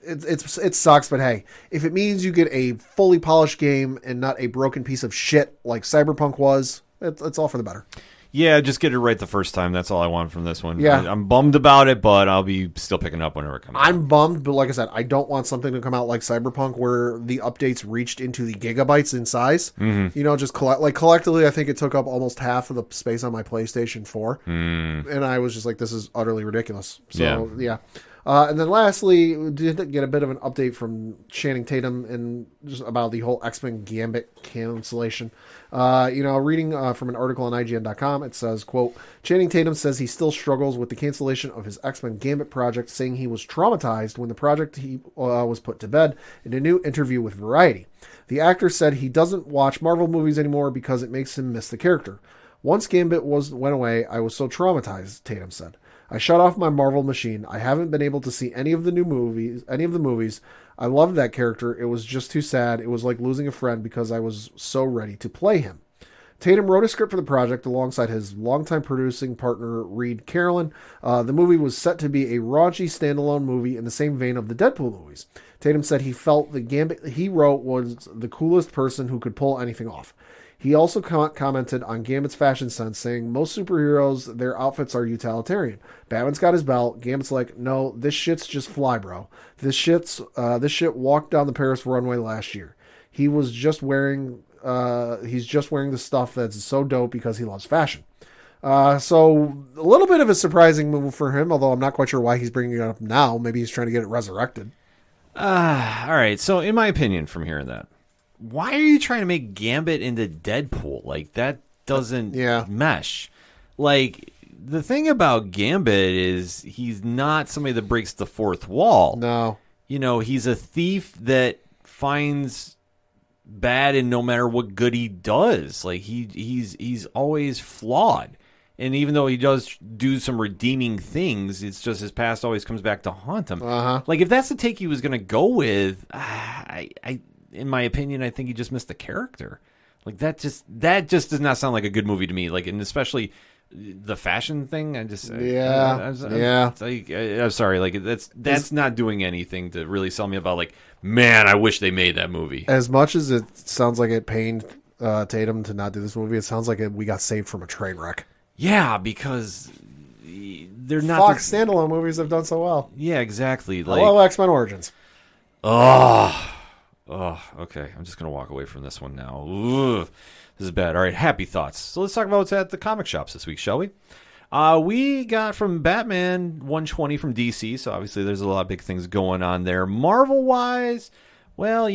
it sucks, but hey, if it means you get a fully polished game and not a broken piece of shit like Cyberpunk was, it's all for the better. Yeah, just get it right the first time. That's all I want from this one. Yeah. I'm bummed about it, but I'll be still picking up whenever it comes out. I'm bummed, but like I said, I don't want something to come out like Cyberpunk where the updates reached into the gigabytes in size. Mm-hmm. You know, just collectively, I think it took up almost half of the space on my PlayStation 4. And I was just like, this is utterly ridiculous. So, yeah. And then lastly, we did get a bit of an update from Channing Tatum and just about the whole X-Men Gambit cancellation. Reading from an article on IGN.com, it says, quote, Channing Tatum says he still struggles with the cancellation of his X-Men Gambit project, saying he was traumatized when the project was put to bed in a new interview with Variety. The actor said he doesn't watch Marvel movies anymore because it makes him miss the character. Once Gambit went away, I was so traumatized, Tatum said. I shut off my Marvel machine. I haven't been able to see any of the movies. I loved that character. It was just too sad. It was like losing a friend because I was so ready to play him. Tatum wrote a script for the project alongside his longtime producing partner, Reed Carolyn. The movie was set to be a raunchy standalone movie in the same vein of the Deadpool movies. Tatum said he felt the Gambit he wrote was the coolest person who could pull anything off. He also commented on Gambit's fashion sense, saying most superheroes, their outfits are utilitarian. Batman's got his belt. Gambit's like, no, this shit's just fly, bro. This shit walked down the Paris runway last year. He's just wearing the stuff that's so dope because he loves fashion. So a little bit of a surprising move for him, although I'm not quite sure why he's bringing it up now. Maybe he's trying to get it resurrected. All right. So in my opinion, from hearing that, why are you trying to make Gambit into Deadpool? Like, that doesn't mesh. Like, the thing about Gambit is he's not somebody that breaks the fourth wall. No. He's a thief that finds bad in no matter what good he does. Like, he's always flawed. And even though he does do some redeeming things, it's just his past always comes back to haunt him. Like, if that's the take he was going to go with, in my opinion, I think he just missed the character. Like, that just does not sound like a good movie to me. Like, and especially the fashion thing. I'm sorry. Like, that's not doing anything to really sell me about, like, man, I wish they made that movie. As much as it sounds like it pained Tatum to not do this movie, it sounds like we got saved from a train wreck. Yeah, because they're not. Fox standalone movies have done so well. Yeah, exactly. Like, hello, X-Men Origins. Okay. I'm just going to walk away from this one now. Ugh, this is bad. All right, happy thoughts. So let's talk about what's at the comic shops this week, shall we? We got from Batman 120 from DC, so obviously there's a lot of big things going on there. Marvel-wise, well,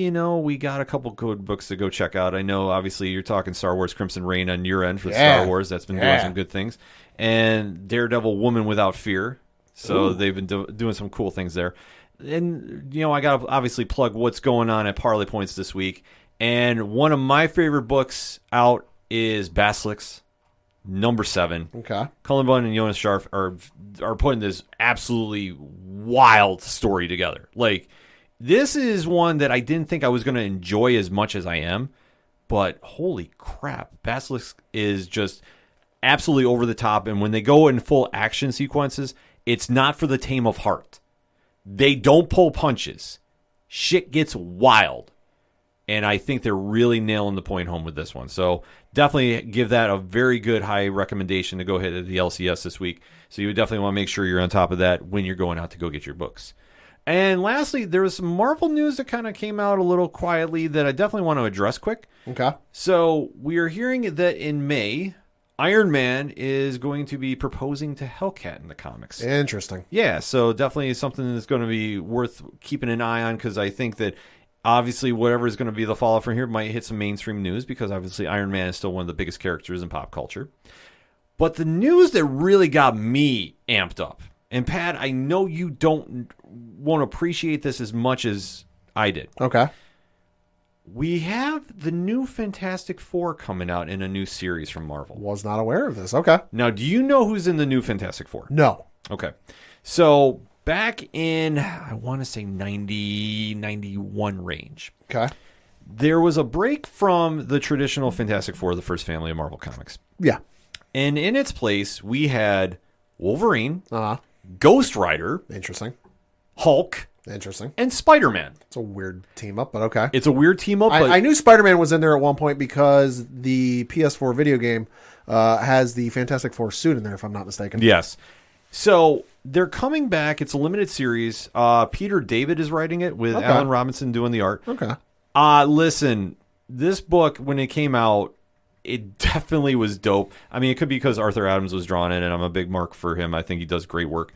we got a couple good books to go check out. I know, obviously, you're talking Star Wars Crimson Reign on your end for Star Wars. That's been doing some good things. And Daredevil Woman Without Fear. So they've been doing some cool things there. And, I got to obviously plug what's going on at Parlay Points this week. And one of my favorite books out is Basilisk, number 7. Okay. Cullen Bunn and Jonas Scharf are putting this absolutely wild story together. Like, this is one that I didn't think I was going to enjoy as much as I am. But holy crap, Basilisk is just absolutely over the top. And when they go in full action sequences, it's not for the tame of heart. They don't pull punches. Shit gets wild. And I think they're really nailing the point home with this one. So definitely give that a very good high recommendation to go hit at the LCS this week. So you would definitely want to make sure you're on top of that when you're going out to go get your books. And lastly, there was some Marvel news that kind of came out a little quietly that I definitely want to address quick. Okay. So we are hearing that in May, Iron Man is going to be proposing to Hellcat in the comics. Interesting. Yeah, so definitely something that's going to be worth keeping an eye on, because I think that obviously whatever is going to be the fallout from here might hit some mainstream news, because obviously Iron Man is still one of the biggest characters in pop culture. But the news that really got me amped up, and Pat, I know you won't appreciate this as much as I did. Okay. We have the new Fantastic Four coming out in a new series from Marvel. Was not aware of this. Okay. Now, do you know who's in the new Fantastic Four? No. Okay. So back in, I want to say 90, 91 range. Okay. There was a break from the traditional Fantastic Four, the first family of Marvel Comics. Yeah. And in its place, we had Wolverine, Ghost Rider. Interesting. Hulk. Interesting. And Spider-Man. It's a weird team up, but okay. It's a weird team up. But I knew Spider-Man was in there at one point because the PS4 video game has the Fantastic Four suit in there, if I'm not mistaken. Yes. So they're coming back. It's a limited series. Peter David is writing it with Alan Robinson doing the art. Okay. Listen, this book, when it came out, it definitely was dope. I mean, it could be because Arthur Adams was drawing it, and I'm a big mark for him. I think he does great work.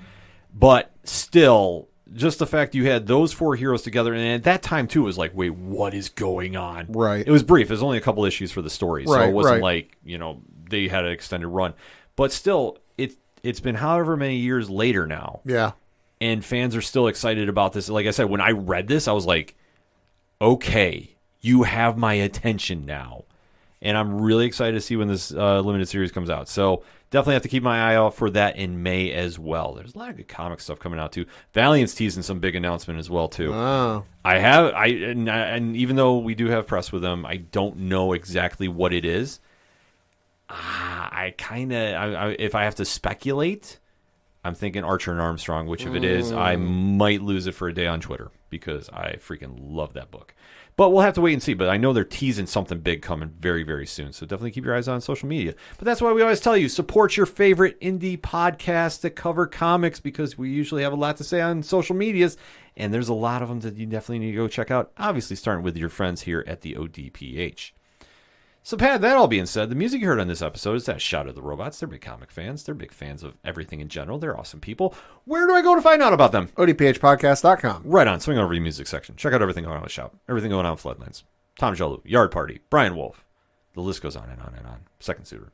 But still, just the fact you had those 4 heroes together, and at that time, too, it was like, wait, what is going on? Right. It was brief. It was only a couple issues for the story, so Right, it wasn't right. like, they had an extended run. But still, it's been however many years later now. Yeah. And fans are still excited about this. Like I said, when I read this, I was like, okay, you have my attention now. And I'm really excited to see when this limited series comes out. So definitely have to keep my eye out for that in May as well. There's a lot of good comic stuff coming out too. Valiant's teasing some big announcement as well too. Oh. And even though we do have press with them, I don't know exactly what it is. If I have to speculate, I'm thinking Archer and Armstrong, which if it is, I might lose it for a day on Twitter because I freaking love that book. But we'll have to wait and see. But I know they're teasing something big coming very, very soon. So definitely keep your eyes on social media. But that's why we always tell you, support your favorite indie podcasts that cover comics because we usually have a lot to say on social medias. And there's a lot of them that you definitely need to go check out. Obviously, starting with your friends here at the ODPH. So, Pat, that all being said, the music you heard on this episode is that Shout at the Robots. They're big comic fans. They're big fans of everything in general. They're awesome people. Where do I go to find out about them? ODPHpodcast.com. Right on. Swing over to the music section. Check out everything going on with Shout. Everything going on with Floodlands. Tom Jolu, Yard Party, Brian Wolf. The list goes on and on and on. Second Suitor.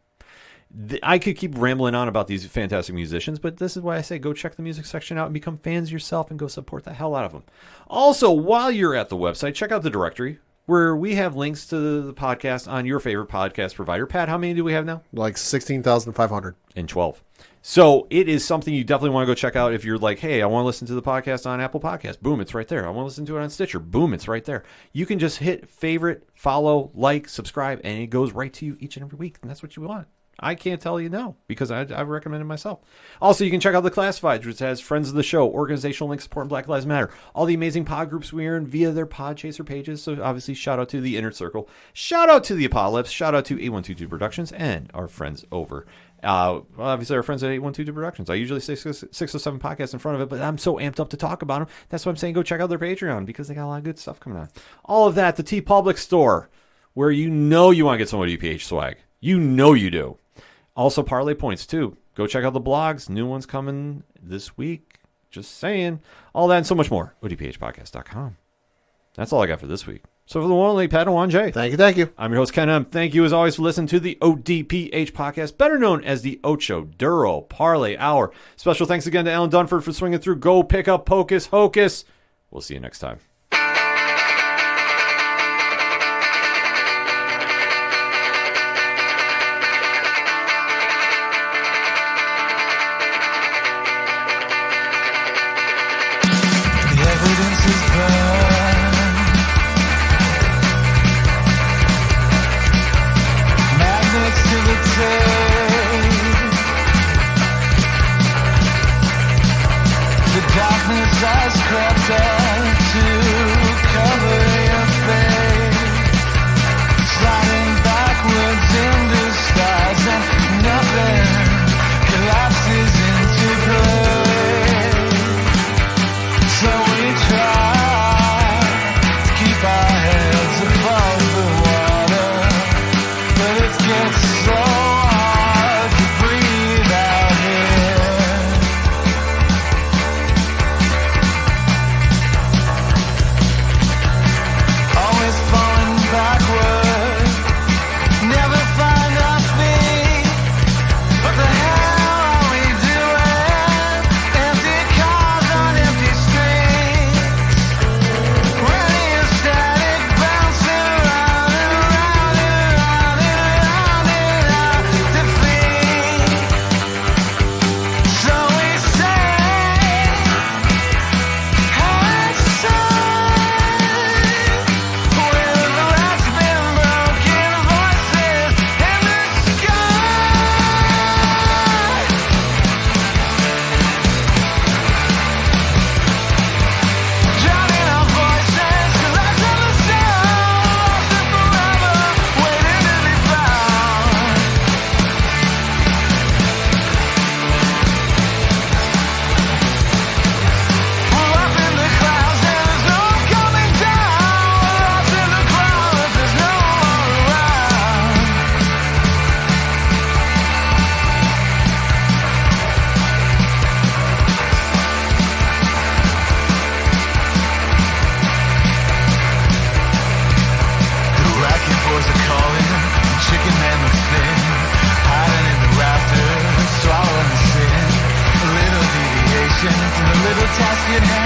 I could keep rambling on about these fantastic musicians, but this is why I say go check the music section out and become fans yourself and go support the hell out of them. Also, while you're at the website, check out the directory, where we have links to the podcast on your favorite podcast provider. Pat, how many do we have now? Like 16,500. And 12. So it is something you definitely want to go check out if you're like, hey, I want to listen to the podcast on Apple Podcasts. Boom, it's right there. I want to listen to it on Stitcher. Boom, it's right there. You can just hit favorite, follow, like, subscribe, and it goes right to you each and every week. And that's what you want. I can't tell you no, because I've recommended it myself. Also, you can check out the Classifieds, which has friends of the show, organizational links supporting Black Lives Matter, all the amazing pod groups we are in via their Podchaser pages. So obviously, shout out to the Inner Circle, shout out to the aPODalypse, shout out to 8122 Productions, and our friends over. Obviously, our friends at 8122 Productions. I usually say 607 podcasts in front of it, but I'm so amped up to talk about them. That's why I'm saying go check out their Patreon, because they got a lot of good stuff coming on. All of that, the TeePublic store, where you know you want to get some ODPH swag. You know you do. Also, Parlay Points, too. Go check out the blogs. New ones coming this week. Just saying. All that and so much more. ODPHpodcast.com. That's all I got for this week. So for the one only Pat and Juan J. Thank you. I'm your host, Ken M. Thank you, as always, for listening to the ODPH podcast, better known as the Ocho Duro Parlay Hour. Special thanks again to Allen Dunford for swinging through. Go pick up Pocus Hocus. We'll see you next time. The darkness has crept into task at hand.